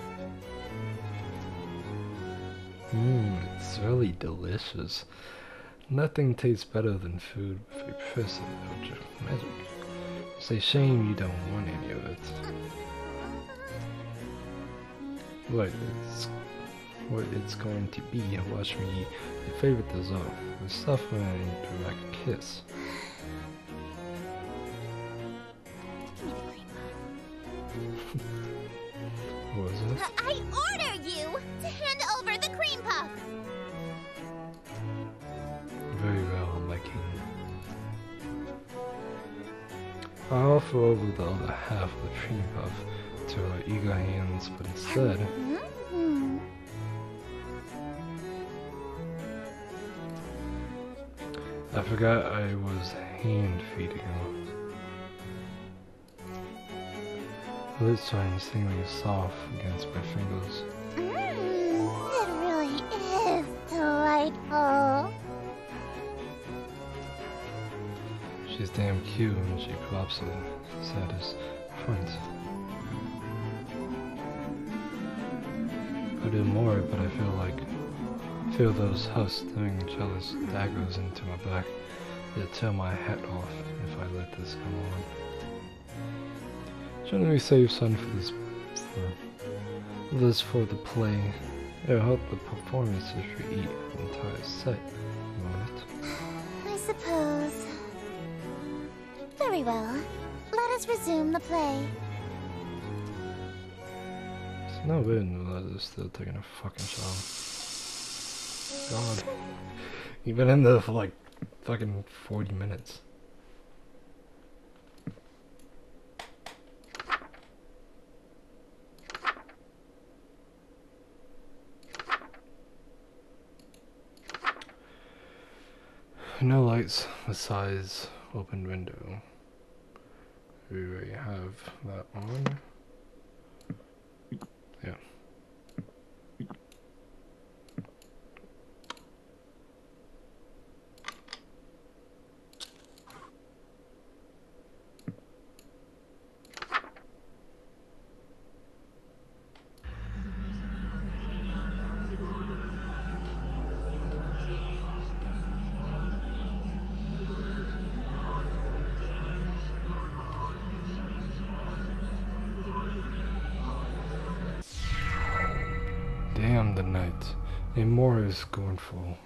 It's really delicious. Nothing tastes better than food with a person of just magic. It's a shame you don't want any of it. What it's going to be, watch me eat your favorite dessert, the stuff with an indirect kiss. Give me the cream puff. What was it? I order you to hand over the cream puff! Very well, my king. I offer over the other half of the cream puff to her eager hands, but instead, I forgot I was hand feeding her. Her lips are insanely soft against my fingers. It really is delightful. She's damn cute and she plops it satisfied. I do more, but I feel those hustling, jealous daggers into my back. They'd tear my hat off if I let this go on. Shouldn't we save some for the play? It'll help the performance if we eat the entire set, won't it? I suppose. Very well. Let us resume the play. It's no good that they're still taking a fucking shower. God. You've been in there for like fucking 40 minutes. No lights besides open window. We already have that on. Yeah. Damn the night, a more is scornful,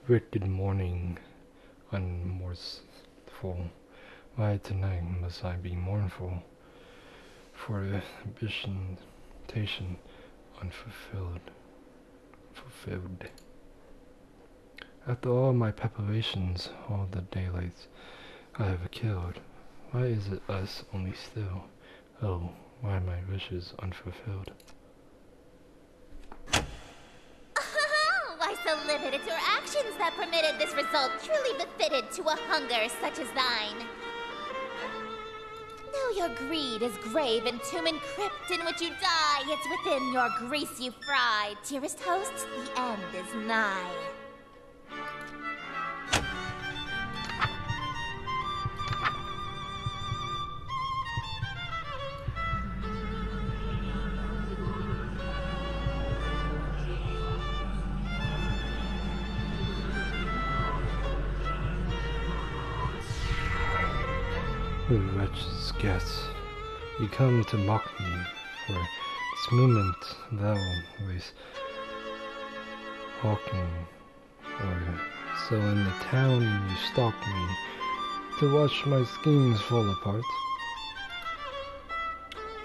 wicked morning, unmerciful. Why tonight must I be mournful, for the ambition unfulfilled, fulfilled. After all my preparations, all the daylights I have killed, why is it us only still? Oh, why my wishes unfulfilled? Why so livid? It's your actions that permitted this result, truly befitted to a hunger such as thine. Though your greed is grave and tomb and crypt in which you die, it's within your grease you fry. Dearest hosts, the end is nigh. the wretches guess. You come to mock me for this moment thou was hawking, or so in the town you stalk me to watch my schemes fall apart.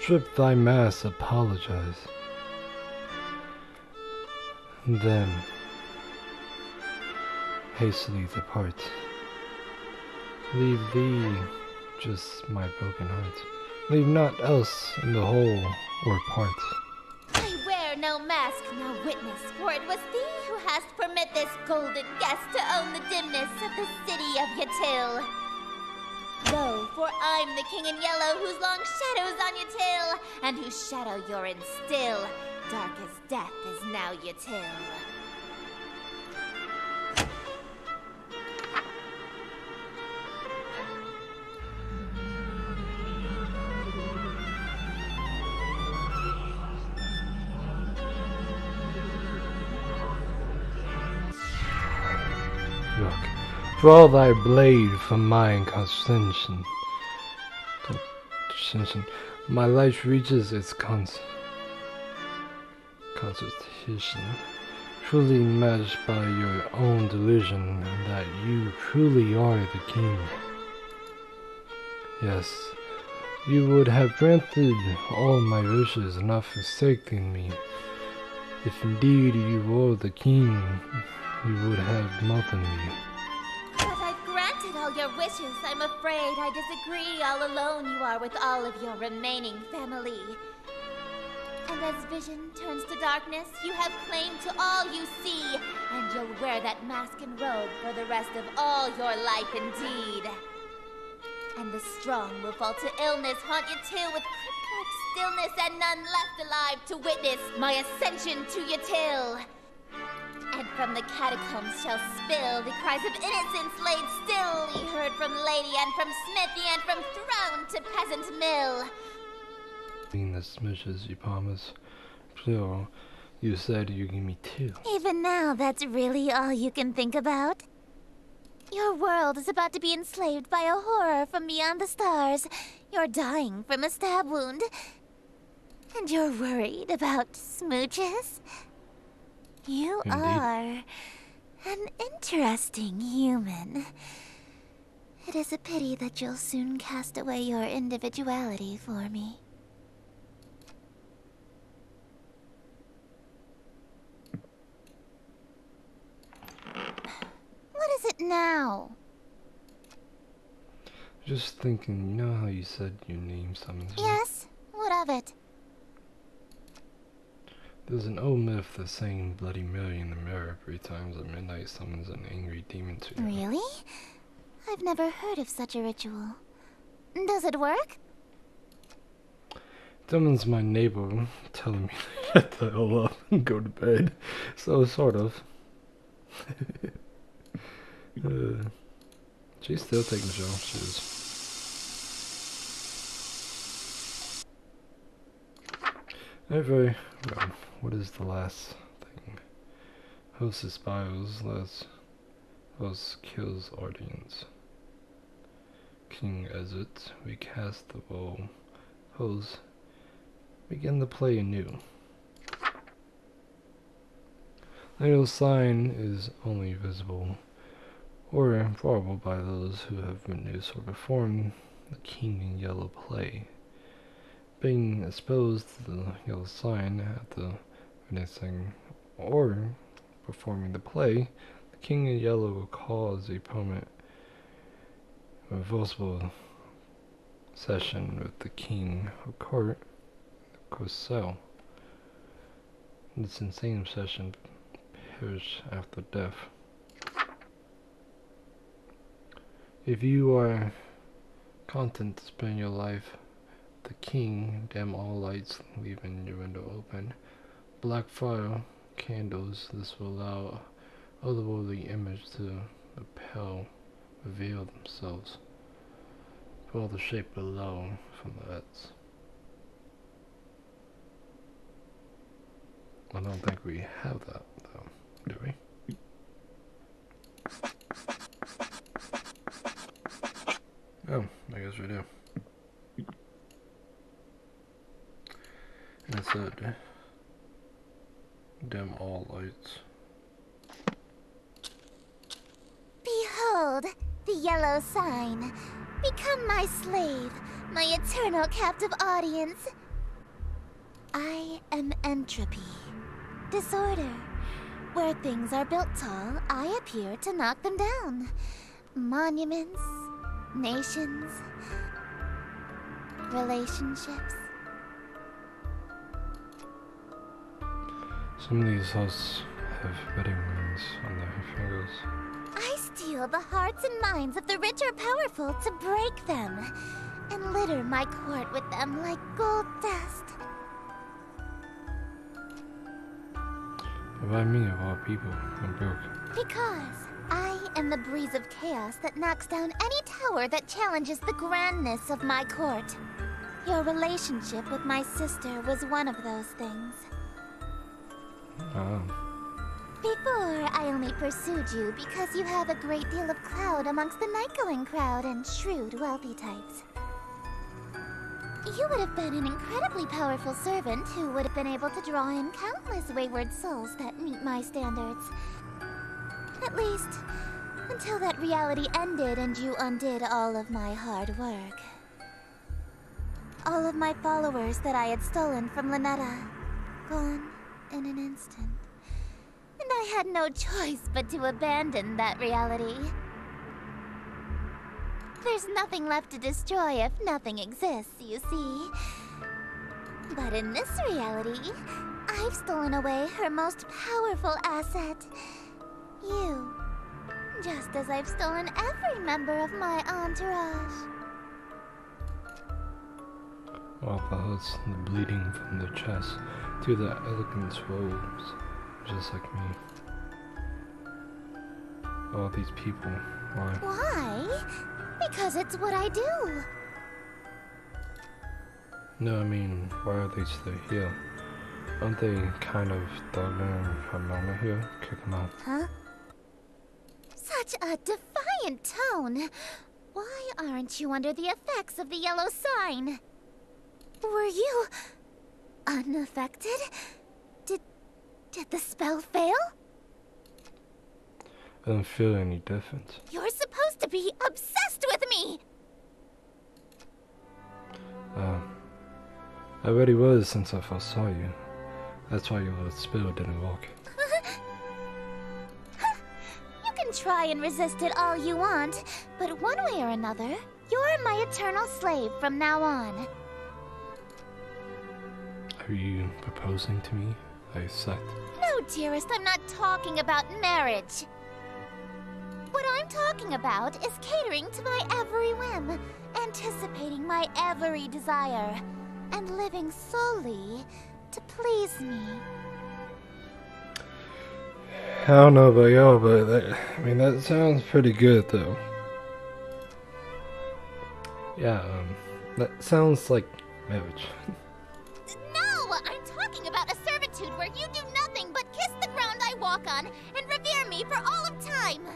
Strip thy mask, apologize, then hastily depart. Leave thee just my broken heart. Leave naught else in the whole or part. I wear no mask, no witness, for it was thee who hast permit this golden guest to own the dimness of the city of Yatil. Lo, for I'm the king in yellow whose long shadow's on Yatil, and whose shadow you're in still. Dark as death is now Yatil. Look, draw thy blade from mine constitution. My life reaches its constitution, truly matched by your own delusion that you truly are the king. Yes, you would have granted all my wishes, not forsaken me. If indeed you were the king, you would have mounted me. But I've granted all your wishes. I'm afraid I disagree. All alone you are with all of your remaining family. And as vision turns to darkness, you have claim to all you see. And you'll wear that mask and robe for the rest of all your life indeed. And the strong will fall to illness, haunt you too with crypt-like stillness, and none left alive to witness my ascension to Yatil. And from the catacombs shall spill the cries of innocence laid still, ye heard from lady and from smithy and from throne to peasant mill. Being the smishes you promised, plural, you said you give me two. Even now, that's really all you can think about? Your world is about to be enslaved by a horror from beyond the stars. You're dying from a stab wound. And you're worried about smooches? You Indeed. are an interesting human. It is a pity that you'll soon cast away your individuality for me. What is it now? Just thinking, you know how you said your name summons me? Yes? What of it? There's an old myth that's saying Bloody Mary in the mirror 3 times at midnight summons an angry demon to you. Really? I've never heard of such a ritual. Does it work? Someone's my neighbor telling me to shut the hell up and go to bed. So, sort of. She's still taking the show. She is. Anyway, well, what is the last thing? Host aspires, host kills audience. King exit, recast the role. Host begin to play anew. The little sign is only visible or probable by those who have witnessed or performed the King in Yellow play. Being exposed to the yellow sign at the witnessing or performing the play, the King in Yellow will cause the opponent reversible session with the King of Court, Corcel. This insane obsession perish after death. If you are content to spend your life the king, dim all lights, leaving your window open. Black fire candles, this will allow otherworldly image to repel, reveal themselves. Draw the shape below from the edge. I don't think we have that though, do we? Oh, I guess we do. And it said, dim all lights. Behold, the yellow sign. Become my slave, my eternal captive audience. I am entropy. Disorder. Where things are built tall, I appear to knock them down. Monuments, nations, relationships. Some of these houses have wedding rings on their fingers. I steal the hearts and minds of the rich or powerful to break them, and litter my court with them like gold dust. Why me of all people? I'm broke. Because I am the breeze of chaos that knocks down any tower that challenges the grandness of my court. Your relationship with my sister was one of those things. Oh. Before, I only pursued you because you have a great deal of clout amongst the night-going crowd and shrewd, wealthy types. You would have been an incredibly powerful servant who would have been able to draw in countless wayward souls that meet my standards. At least, until that reality ended and you undid all of my hard work. All of my followers that I had stolen from Lynetta, gone in an instant. And I had no choice but to abandon that reality. There's nothing left to destroy if nothing exists, you see. But in this reality, I've stolen away her most powerful asset. You. Just as I've stolen every member of my entourage. All the hurts, the bleeding from the chest to the elegant robes, just like me. All these people, why? Why? Because it's what I do. No, I mean, why are they still here? Aren't they kind of thugging her mama here? Kick them out. Huh? Such a defiant tone. Why aren't you under the effects of the yellow sign? Were you unaffected? Did the spell fail? I don't feel any difference. You're supposed to be obsessed with me! I already was since I first saw you. That's why your spell didn't work. You can try and resist it all you want, but one way or another, you're my eternal slave from now on. Are you proposing to me? I accept. No, dearest, I'm not talking about marriage. What I'm talking about is catering to my every whim, anticipating my every desire, and living solely to please me. I don't know about y'all, but that sounds pretty good though. Yeah, that sounds like marriage. No! I'm talking about a servitude where you do nothing but kiss the ground I walk on and revere me for all of time.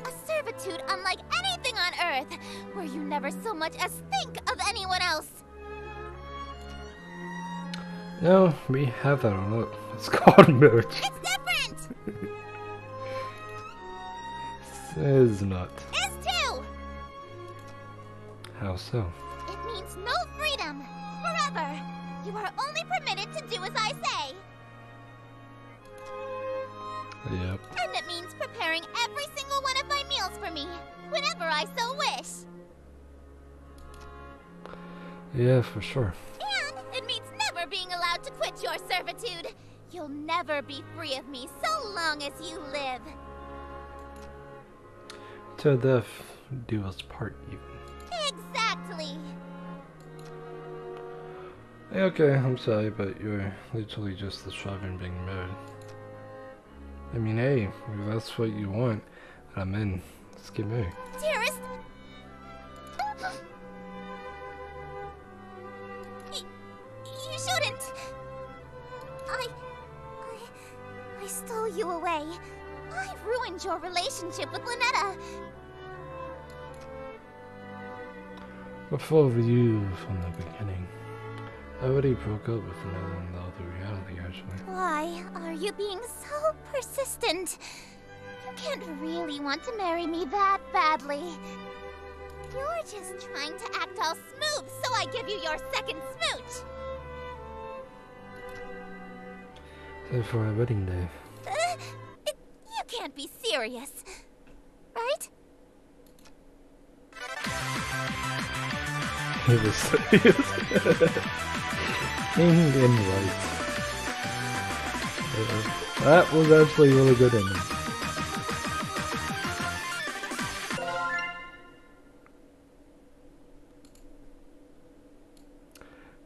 A servitude unlike anything on Earth, where you never so much as think of anyone else. No, we have that on it. It's called marriage. It's different! It is not. It is too! How so? It means no freedom. Forever. You are only permitted to do as I say. Yep. And it means preparing every single one of my meals for me, whenever I so wish. Yeah, for sure. And it means never being allowed to quit your servitude. You'll never be free of me so long as you live. Till death do us part, even. Exactly. Hey, okay, I'm sorry, but you're literally just describing being married. I mean, hey, if that's what you want, I'm in. Let's get married. Dearest. You shouldn't. I stole you away. I ruined your relationship with Lynetta. Before you from the beginning. I already broke up with Noah in the other reality, actually. Why are you being so persistent? You can't really want to marry me that badly. You're just trying to act all smooth, so I give you your second smooch. So for our wedding day. You can't be serious, right? He was serious. In right. That was actually really good in it.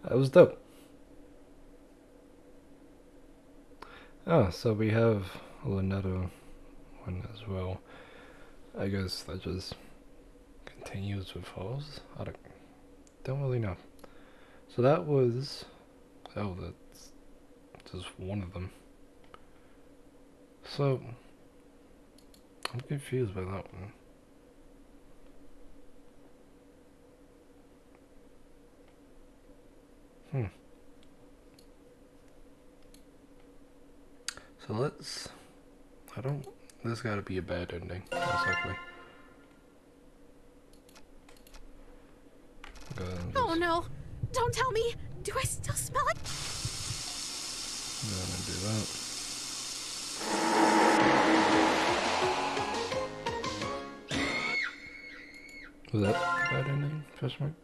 That was dope. Oh, so we have another one as well. I guess that just continues with Halls. I don't really know. So that was... Oh, that's just one of them. So, I'm confused by that one. So let's... There's gotta be a bad ending, most likely. Oh no! Don't tell me! Do I still smell it? I'm gonna do that. Was that a bad ending? Question mark?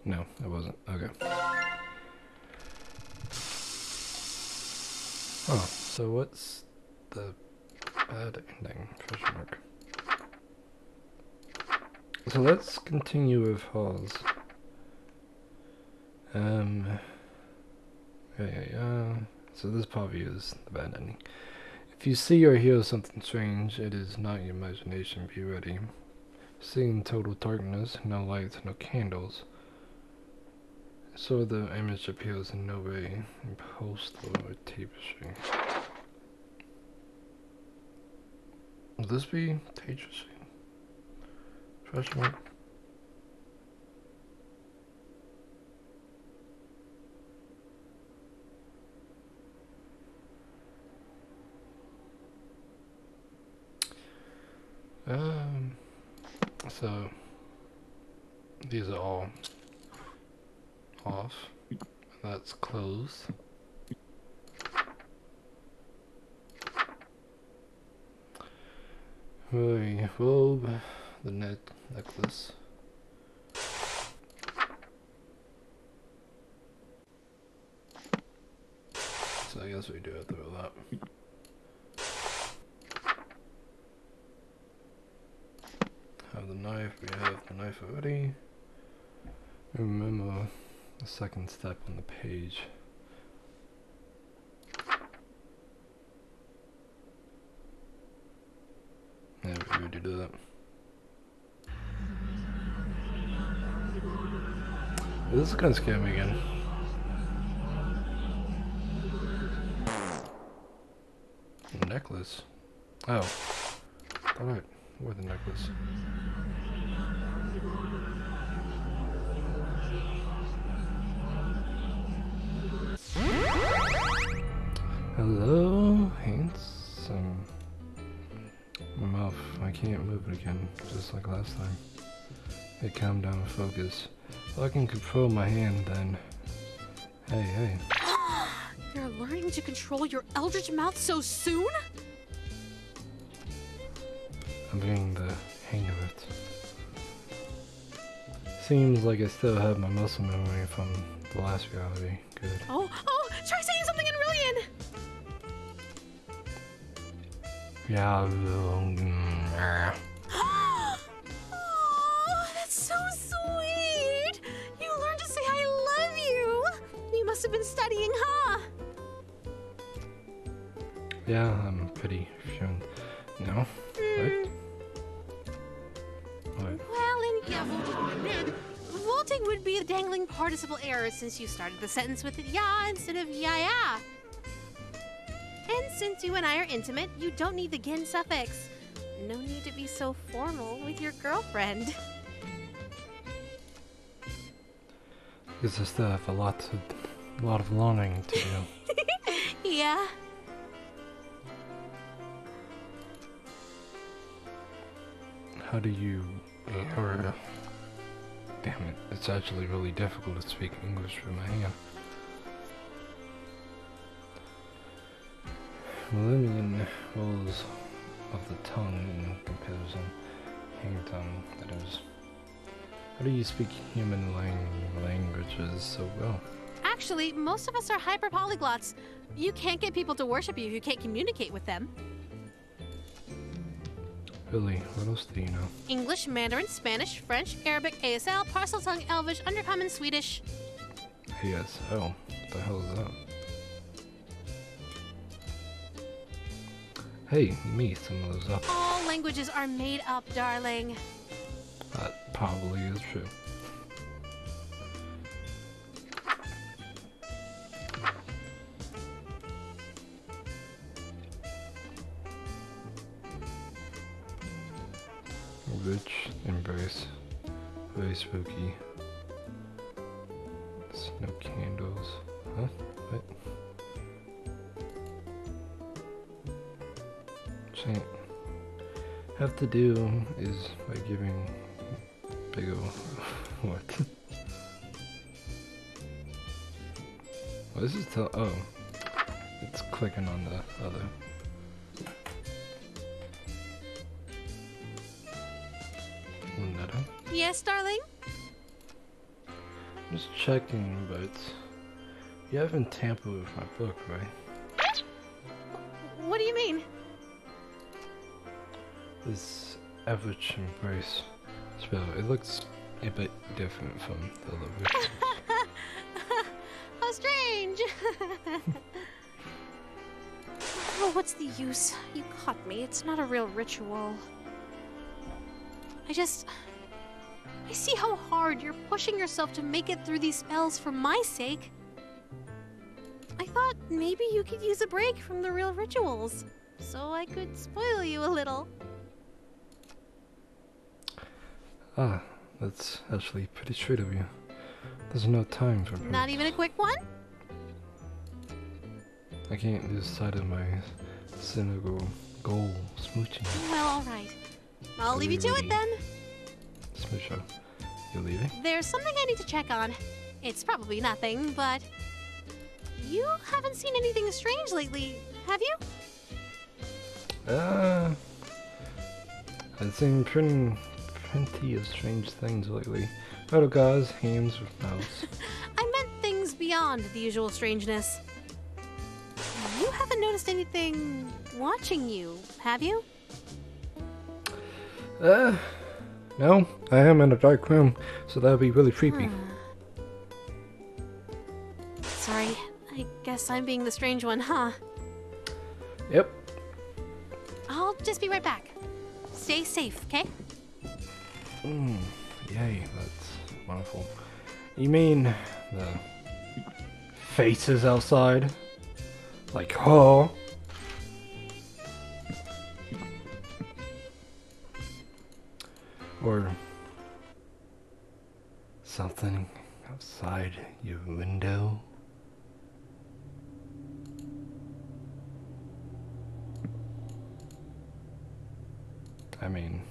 No, it wasn't. Okay. Oh, so what's the bad ending? Question mark. So let's continue with Halls. So this probably is the bad ending. If you see or hear something strange, it is not your imagination. Be ready. Seeing total darkness, no lights, no candles. So the image appears in no way in post or tapestry. Will this be tapestry? Question mark? So these are all off. That's closed. The robe, the necklace. So I guess we do have to throw that. Have the knife, we have the knife already. Remember the second step on the page. Yeah, we already do that. This is gonna scare me again. Necklace? Oh. Alright, where the necklace? Hello, handsome. My mouth, I can't move it again, just like last time. Hey, calm down and focus. If I can control my hand, then... Hey. You're learning to control your eldritch mouth so soon? I'm getting the hang of it. Seems like I still have my muscle memory from the last reality. Good. Oh, try saying something in Rillian! Yeah. Oh, that's so sweet! You learned to say I love you! You must have been studying, huh? Yeah, I'm pretty sure. No? Right? What? Well, vaulting would be a dangling participle error since you started the sentence with ya instead of ya. And since you and I are intimate, you don't need the gin suffix. No need to be so formal with your girlfriend. because I still have a lot of learning to do. Yeah? How do you... or... Damn it, it's actually really difficult to speak English with my hand. Limiting rules of the tongue in comparison. Hang tongue, that is. How do you speak human languages so well? Actually, most of us are hyper-polyglots. You can't get people to worship you if you can't communicate with them. Really, what else do you know? English, Mandarin, Spanish, French, Arabic, ASL, Parcel Tongue, Elvish, Undercommon, Swedish. ASL? What the hell is that? Hey, me, some of those up. All languages are made up, darling. That probably is true. Rich embrace. Very spooky. No candles. Huh? What? Chant. Have to do is by giving big ol' what? What is this tell? Oh, it's clicking on the other. Lunetta? Yes, darling? Just checking, but you haven't tampered with my book, right? What do you mean? This average embrace spell, it looks a bit different from the other rituals. How strange! Oh, what's the use? You caught me. It's not a real ritual. I see how hard you're pushing yourself to make it through these spells for my sake. I thought maybe you could use a break from the real rituals, so I could spoil you a little. Ah, that's actually pretty sweet of you. There's no time for Not even a quick one? I can't lose sight of my cynical goal, smooching. Well, alright. I'll leave you to it then. Smoocher, you leaving? There's something I need to check on. It's probably nothing, but... You haven't seen anything strange lately, have you? I've seen plenty of strange things lately. Photo guys, hands with mouths. I meant things beyond the usual strangeness. You haven't noticed anything watching you, have you? No, I am in a dark room, so that would be really creepy. Sorry, I guess I'm being the strange one, huh? Yep. I'll just be right back. Stay safe, okay? Yay, that's wonderful. You mean the faces outside? Like, oh. Or something outside your window? I mean,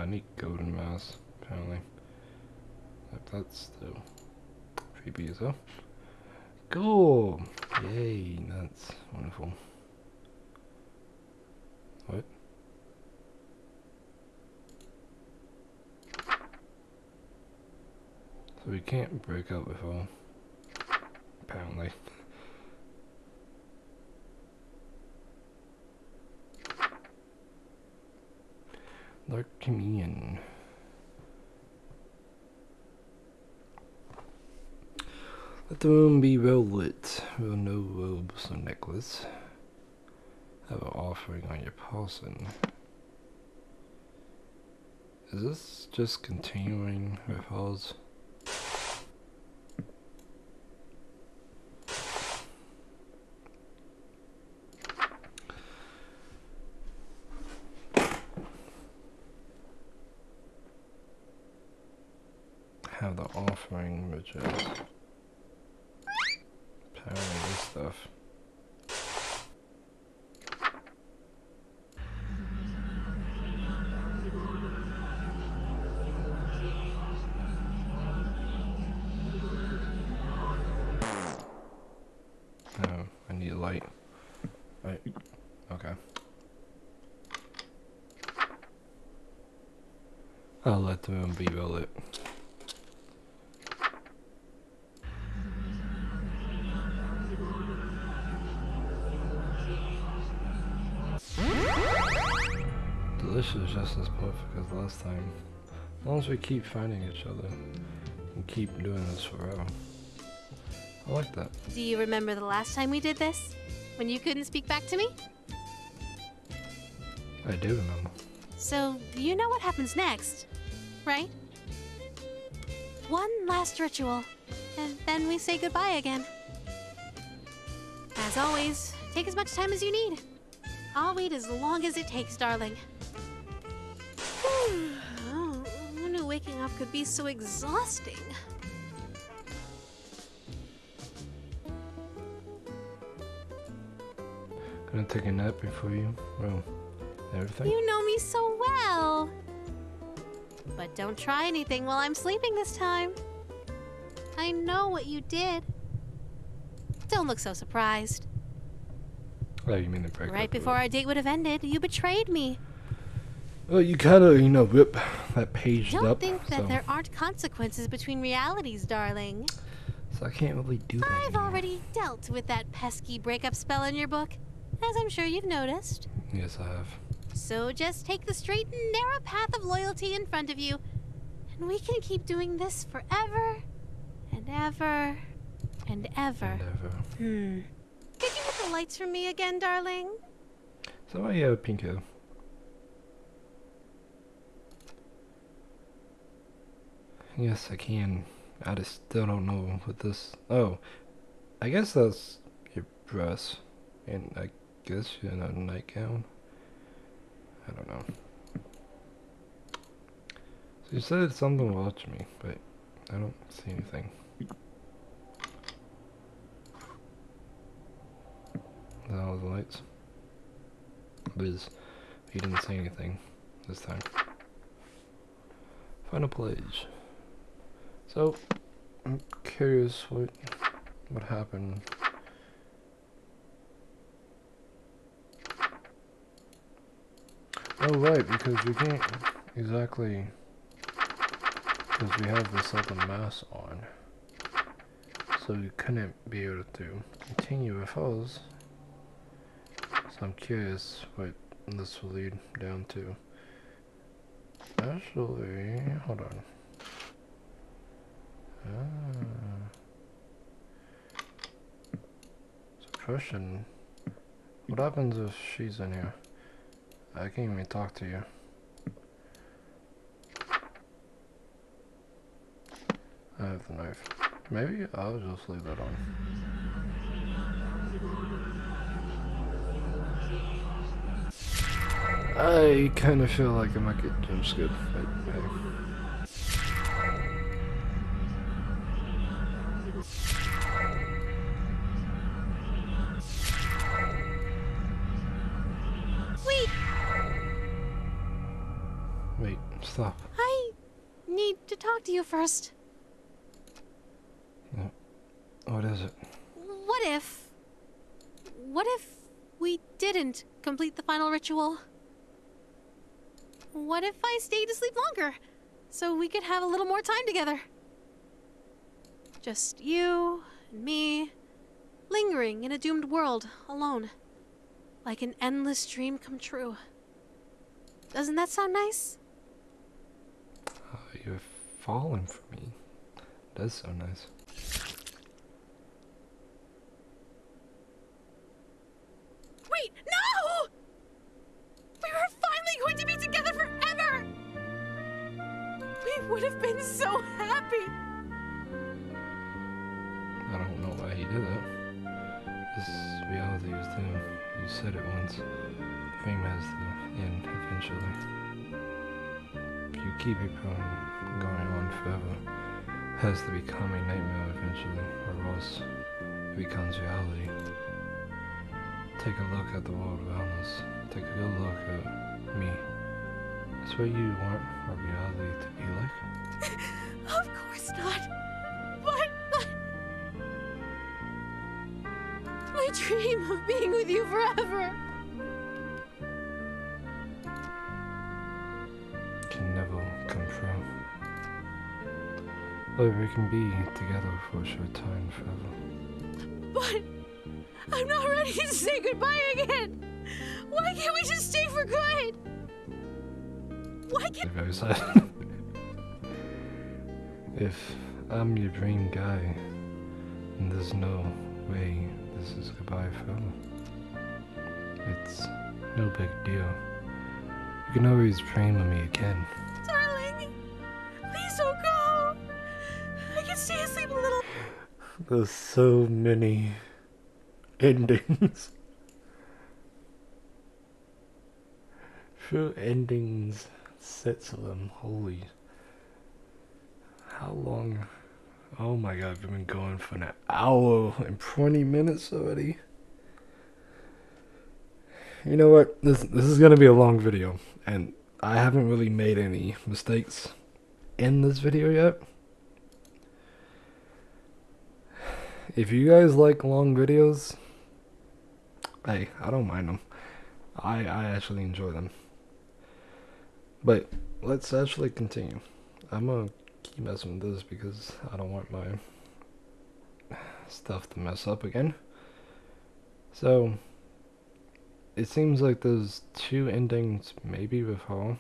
neat golden mouse, apparently. That's still creepy as well. Cool! Yay, that's wonderful. What? So we can't break out with all, apparently. Dark Communion. Let the room be well lit, with no robes or necklace. Have an offering on your person. Is this just continuing rituals? have the offering, which is apparently this stuff. Oh, I need a light. Right. Okay. I'll let the room be well lit. Delicious, just as perfect as last time. As long as we keep finding each other and keep doing this forever. I like that. Do you remember the last time we did this? When you couldn't speak back to me? I do remember. So, you know what happens next, right? One last ritual, and then we say goodbye again. As always, take as much time as you need. I'll wait as long as it takes, darling. Oh, who knew waking up could be so exhausting? Gonna take a nap before you? Well, everything? You know me so well. But don't try anything while I'm sleeping this time. I know what you did. Don't look so surprised. Oh, you mean the break? Right before our date would have ended, you betrayed me. Well, you kinda, rip that page Don't up. think that so. there aren't consequences between realities, darling. So I can't really do that I've anymore. already dealt with that pesky breakup spell in your book, as I'm sure you've noticed. Yes, I have. So just take the straight and narrow path of loyalty in front of you, and we can keep doing this forever and ever and ever. Never. Could you hit the lights for me again, darling? So I have a pink hair. Yes, I can. I just still don't know what this. Oh, I guess that's your dress, and I guess you're in a nightgown. I don't know. So you said something will watch me, but I don't see anything. Is that all the lights? Liz, he didn't say anything this time. Final page. So, I'm curious what happened. Oh right, because we can't exactly, because we have this other mask on, so we couldn't be able to continue with us. So I'm curious what this will lead down to. Actually, hold on. So question, what happens if she's in here? I can't even talk to you. I have the knife. Maybe I'll just leave that on. I kind of feel like I might get jump scared, but hey. Wait, stop. I need to talk to you first. What is it? What if we didn't complete the final ritual? What if I stayed to sleep longer, so we could have a little more time together? Just you and me, lingering in a doomed world, alone. Like an endless dream come true. Doesn't that sound nice? You're falling for me. That's so nice. Wait, no! We were finally going to be together forever! We would have been so happy! I don't know why he did that. This reality is doomed. You said it once. Fame has the end eventually. If you keep it going on forever, has to become a nightmare eventually, or else it becomes reality. Take a look at the world around us. Take a good look at me. That's what you want our reality to be like? Of course not. But my dream of being with you forever. Can never come true. But we can be together for a short time forever. But I'm not ready to say goodbye again. Why can't we just stay for good? Why can't... Very sad. If I'm your dream guy, then there's no way this is goodbye forever. It's no big deal. You can always dream of me again. Darling, please don't go. I can stay asleep a little. There's so many endings. Few endings, sets of them, holy. How long? Oh my god, we've been going for an hour and 20 minutes already. You know what? This is gonna be a long video, and I haven't really made any mistakes in this video yet. If you guys like long videos, hey, I don't mind them. I actually enjoy them. But let's actually continue. I'm gonna keep messing with this because I don't want my stuff to mess up again. So it seems like there's 2 endings maybe with her,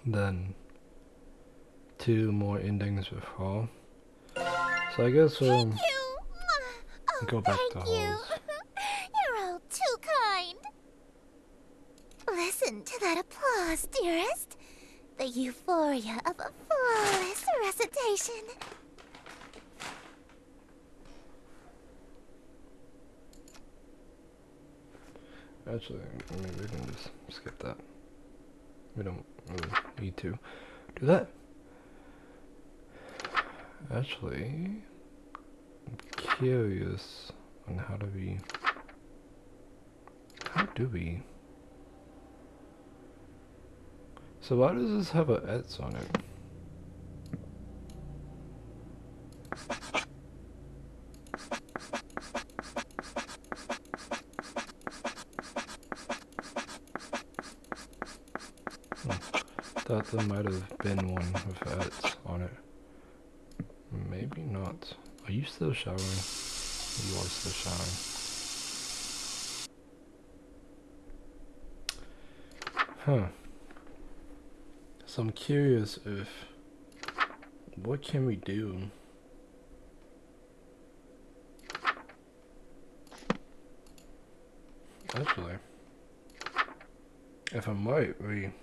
then 2 more endings with her. So I guess we'll Thank you. Oh, go back thank to you. Halls. You're all too kind. Listen to that applause, dearest. The euphoria of a flawless recitation. Actually, maybe we can just skip that. We don't really need to do that. Actually, I'm curious on how do we... So why does this have a ets on it? Thought there might have been one with ets on it. Maybe not. Are you still showering? You are still showering. Huh. So I'm curious if... What can we do? Actually, if I'm right, we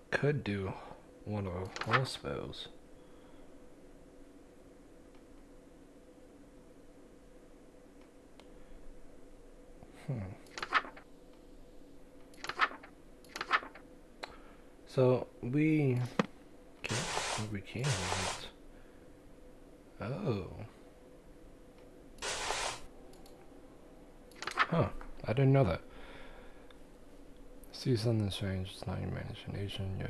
could do one of our spells. So we can. Oh. Huh. I didn't know that. See something strange, it's not your imagination, yeah.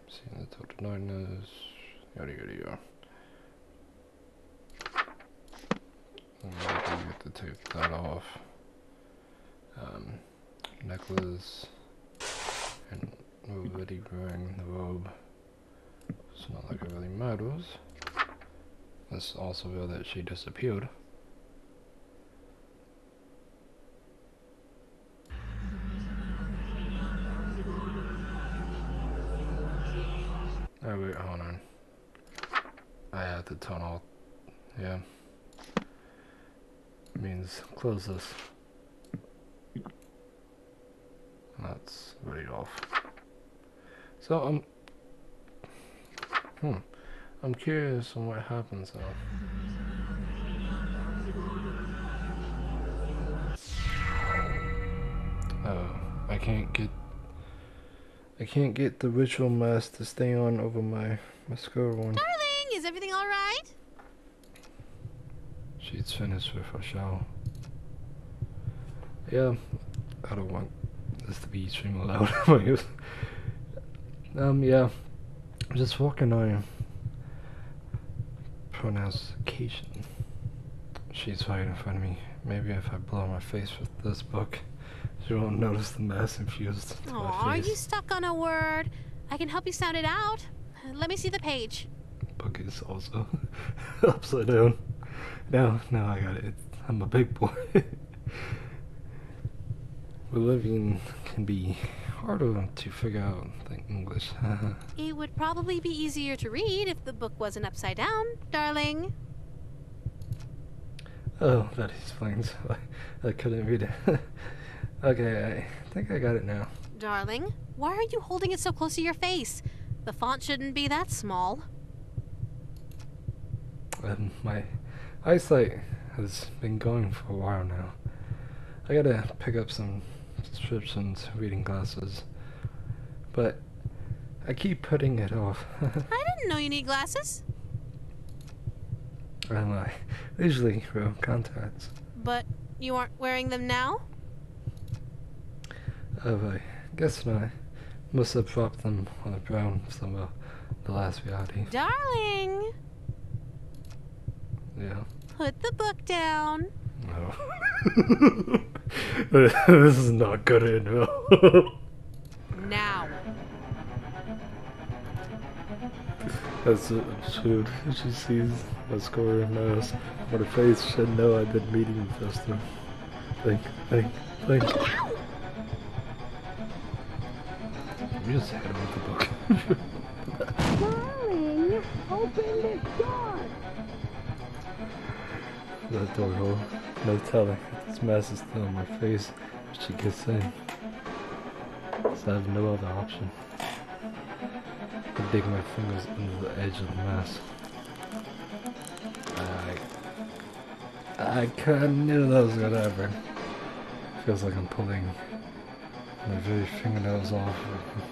Seeing the total darkness, yada. Maybe you have to take that off. Necklace, and already wearing the robe. It's not like it really matters. Let's also reveal that she disappeared. Oh wait, hold on. I have to turn off. Yeah. Means close this. That's really off. So I'm curious on what happens now. Oh, I can't get I can't get the ritual mask to stay on over my mascara one. Darling, is everything all right? She's finished with her shower. Yeah, I don't want this to be extremely loud. Yeah, I'm just working on pronunciation. She's right in front of me. Maybe if I blow my face with this book, she won't notice the mass infused to Aw, my are face. you stuck on a word? I can help you sound it out. Let me see the page. Book is also upside down. Now I got it. I'm a big boy. Bolivian can be harder to figure out than English. It would probably be easier to read if the book wasn't upside down, darling. Oh, that explains why I couldn't read it. Okay, I think I got it now. Darling, why are you holding it so close to your face? The font shouldn't be that small. My eyesight has been going for a while now. I gotta pick up some subscriptions, reading glasses, but I keep putting it off. I didn't know you need glasses. I usually wear contacts. But you aren't wearing them now? Oh, I guess not. Must have dropped them on the ground somewhere. The last reality. Darling, Yeah. put the book down. No. This is not good enough. Now. That's absurd. She sees my score and knows what a face should know I've been meeting Justin. Think. You just hit him with the book. Darling, open this door. That door hole. No telling. This mess is still on my face if she gets in. So I have no other option. I dig my fingers into the edge of the mess. I kinda knew that was gonna happen. Feels like I'm pulling my very fingernails off with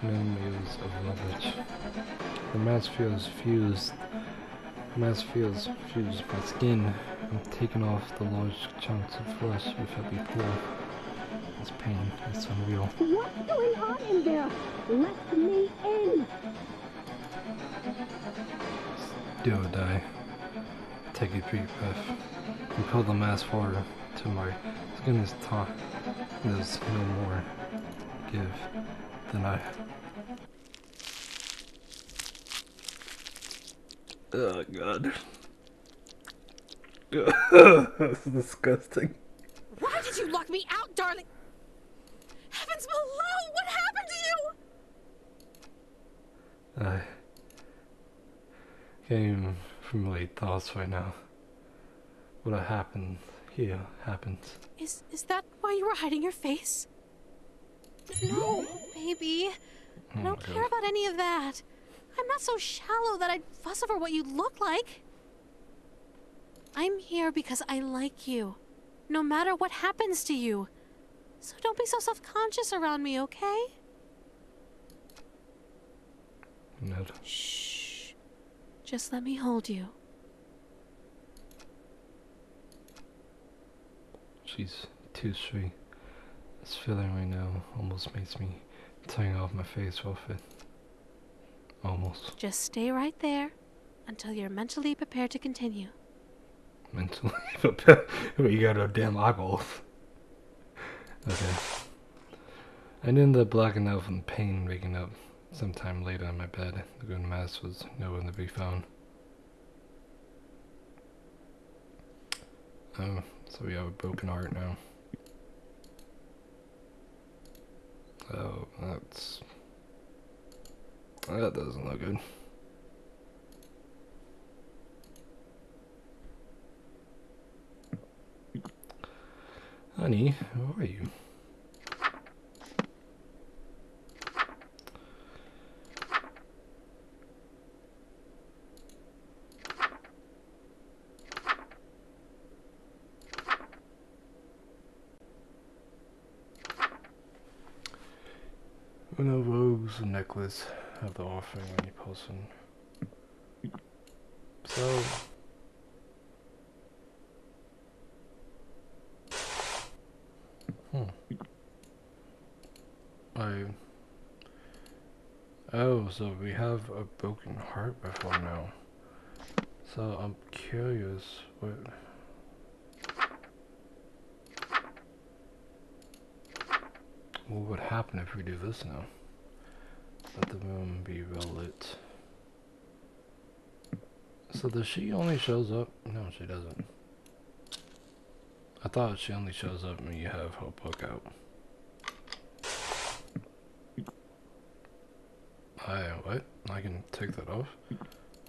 millimeters of rubbish. The mask feels fused. My skin. I'm taking off the large chunks of flesh with every pore. This pain is unreal. What's going on in there? Let me in. Do or die. Take a deep breath. And pull the mask forward to my skin is taut. There's no more give than I. Oh god. That's disgusting. Why did you lock me out, darling? Heavens below, what happened to you? I can't even formulate thoughts right now. What happened here happens. Is that why you were hiding your face? No, baby. I don't care about any of that. I'm not so shallow that I'd fuss over what you look like. I'm here because I like you, no matter what happens to you. So don't be so self-conscious around me, okay? No. Shh. Just let me hold you. She's too sweet. This feeling right now almost makes me turn off my face off it. Almost. Just stay right there until you're mentally prepared to continue. Mentally prepared. You got no damn eyeballs. Okay. I ended up blacking out from pain, waking up sometime later in my bed. The good mask was nowhere to be found. Oh, so we have a broken heart now. Oh, that doesn't look good. Honey, how are you? No robes and necklace have the offering on your person. So so we have a broken heart before now. So I'm curious what would happen if we do this now? Let the room be well lit. So does she only shows up? No, she doesn't. I thought she only shows up when you have her book out. What? I can take that off?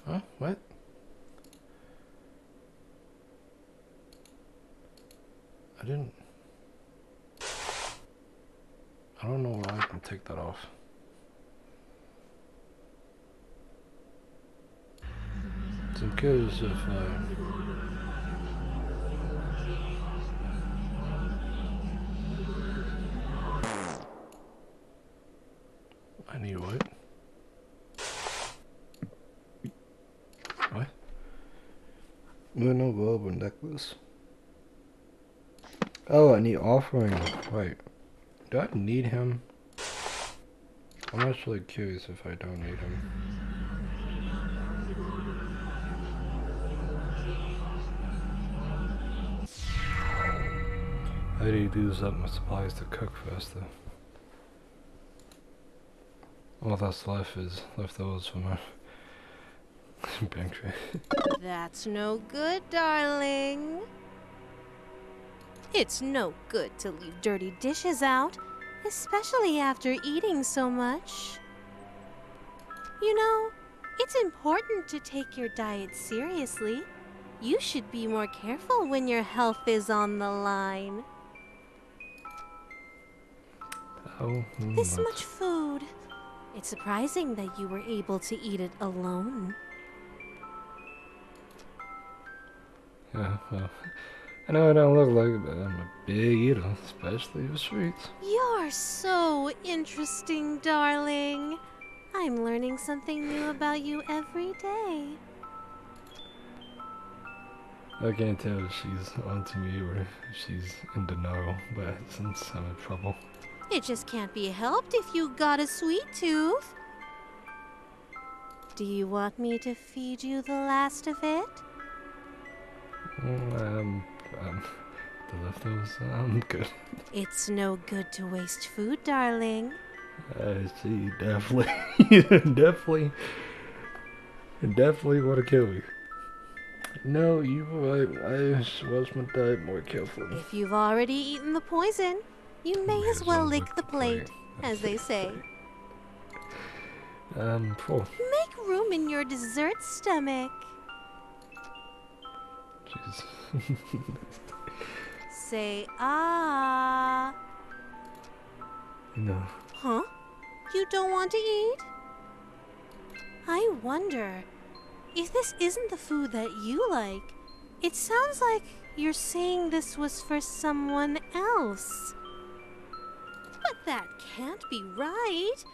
Huh? What? I don't know why I can take that off. So I'm curious if I need what? What? No robe or necklace. Oh, I need offering. Wait. Do I need him? I'm actually curious if I don't need him. I need to use up my supplies to cook faster. All that's left is leftovers from my pantry. That's no good, darling. It's no good to leave dirty dishes out, especially after eating so much. You know, it's important to take your diet seriously. You should be more careful when your health is on the line. Oh, This much food. It's surprising that you were able to eat it alone. Yeah, well, I know I don't look like it, but I'm a big eater, especially with sweets. You're so interesting, darling. I'm learning something new about you every day. I can't tell if she's onto me or if she's in denial, but since I'm in trouble. It just can't be helped if you got a sweet tooth. Do you want me to feed you the last of it? The leftovers, I'm good. It's no good to waste food, darling. She definitely, definitely want to kill me. No, you were right. I should watch my diet more carefully. If you've already eaten the poison, you may as well lick the plate, as they say. Full. Make room in your dessert stomach. Jeez. Say ah. No. Huh? You don't want to eat? I wonder if this isn't the food that you like. It sounds like you're saying this was for someone else. But that can't be right.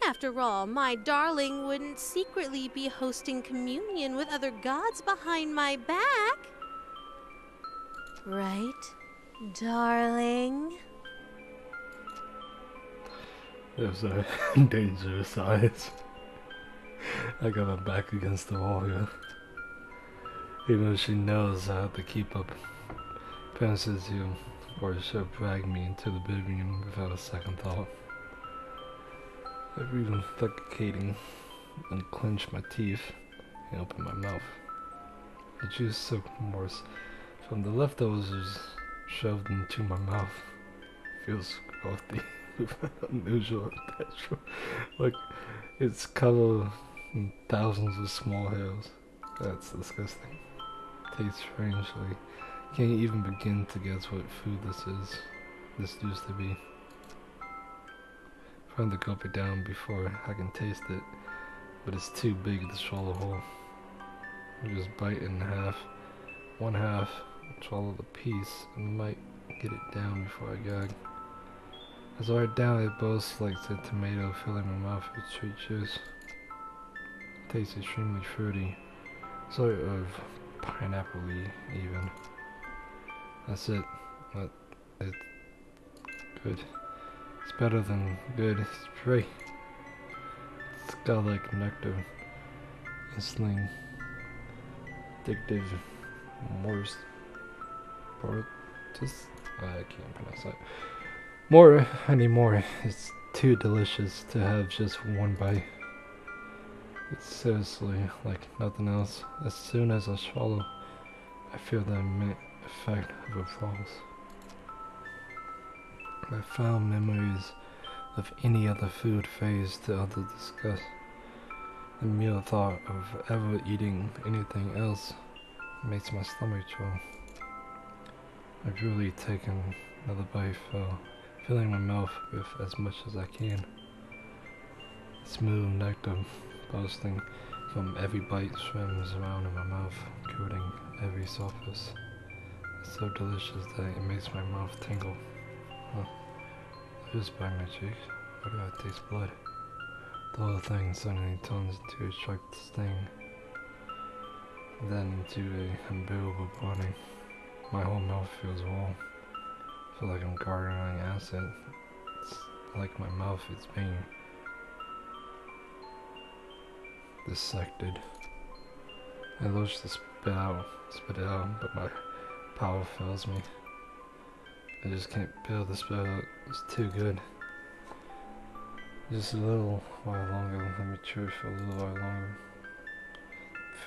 After all, my darling wouldn't secretly be hosting communion with other gods behind my back. Right, darling? There's a dangerous eyes. I got my back against the wall here. Even if she knows I have to keep up appearances here, or she'll drag me into the bedroom without a second thought. I breathe suffocating and clench my teeth and open my mouth. The juice soaked remorse from the leftovers is shoved into my mouth. Feels frothy, unusual texture. Like it's covered in thousands of small hairs. That's disgusting. Tastes strangely. Can't even begin to guess what food this is. This used to be. Trying to gulp it down before I can taste it, but it's too big to swallow whole. I just bite it in half, one half, swallow the piece, and might get it down before I gag. As I write down, it boasts like the tomato filling my mouth with sweet juice. Tastes extremely fruity, sort of pineapple-y even. That's it. But it's good. It's better than good. It's great. It's got like nectar, instantly addictive, more just I can't pronounce that. More anymore. It's too delicious to have just one bite. It's seriously like nothing else. As soon as I swallow, I feel the immense effect of a falls. My fond memories of any other food phase to utter disgust. The mere thought of ever eating anything else makes my stomach chill. I've really taken another bite, filling my mouth with as much as I can. Smooth nectar bursting from every bite swims around in my mouth, coating every surface. It's so delicious that it makes my mouth tingle. Huh. I just bite my cheek. Why do I taste blood? The whole thing suddenly turns into a sharp sting, then into a unbearable burning. My whole mouth feels warm. I feel like I'm gargling acid. It's like my mouth is being dissected. I wish to spit it out, but my power fails me. I just can't bear the spit out. It's too good. Just a little while longer. Let me chew it for a little while longer.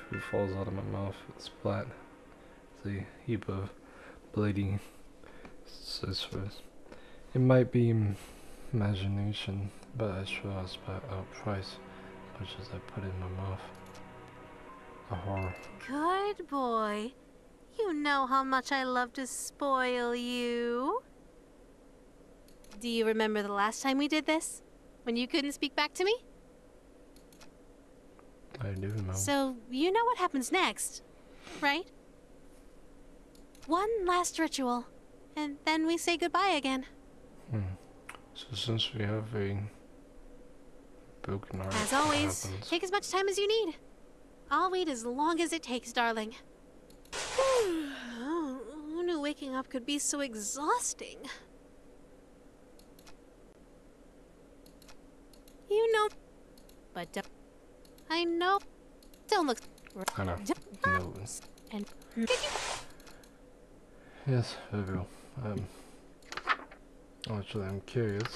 Food falls out of my mouth. It's splat. It's a heap of bleeding scissors. It might be imagination, but I sure I spat out twice as much as I put in my mouth. A horror. Good boy. You know how much I love to spoil you. Do you remember the last time we did this? When you couldn't speak back to me? I do remember. So, you know what happens next, right? One last ritual, and then we say goodbye again. So since we have a broken heart, As always, take as much time as you need. I'll wait as long as it takes, darling. Who knew waking up could be so exhausting? You know, but I know. Don't look. I know. No. And Yes, I will. Actually, I'm curious.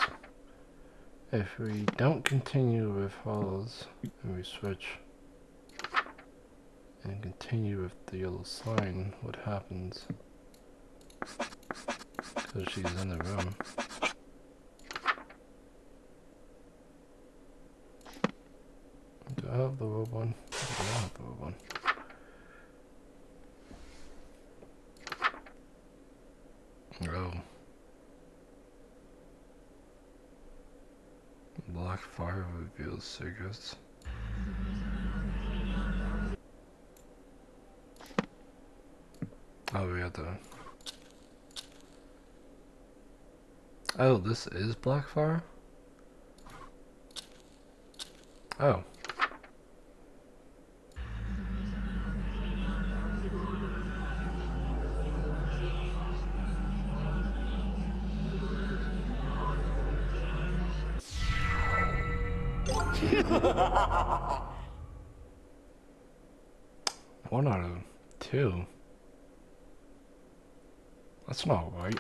If we don't continue with Halls and we switch and continue with the yellow sign, what happens? Because she's in the room. Do I have the robe on? I don't have the robe on. Oh. Black fire reveals secrets. Oh, we have to. Oh, this is Blackfire? Oh. One out of two. That's not right.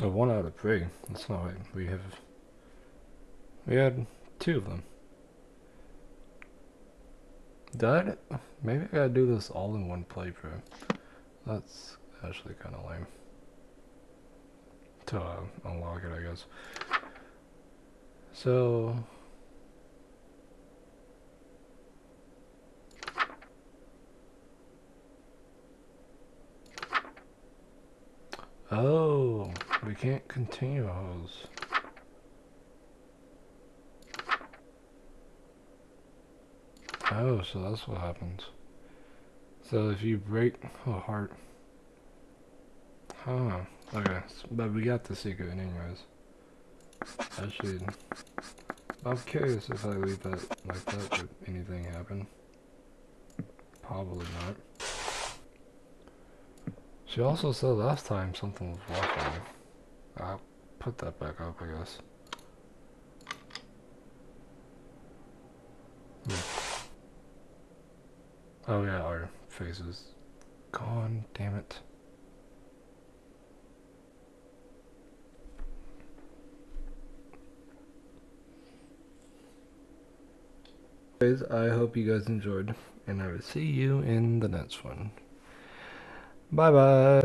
Oh, 1 out of 3. That's not right. We had 2 of them. Maybe I gotta do this all in one playthrough. That's actually kind of lame. To unlock it, I guess. So. Oh, we can't continue those. Oh, so that's what happens. So if you break a heart, Huh. Okay, but we got the secret anyways. I should... I'm curious if I leave it like that, would anything happen? Probably not. She also said last time something was walking. I'll put that back up, I guess. Oh yeah, our face is gone, damn it. I hope you guys enjoyed, and I will see you in the next one. Bye bye.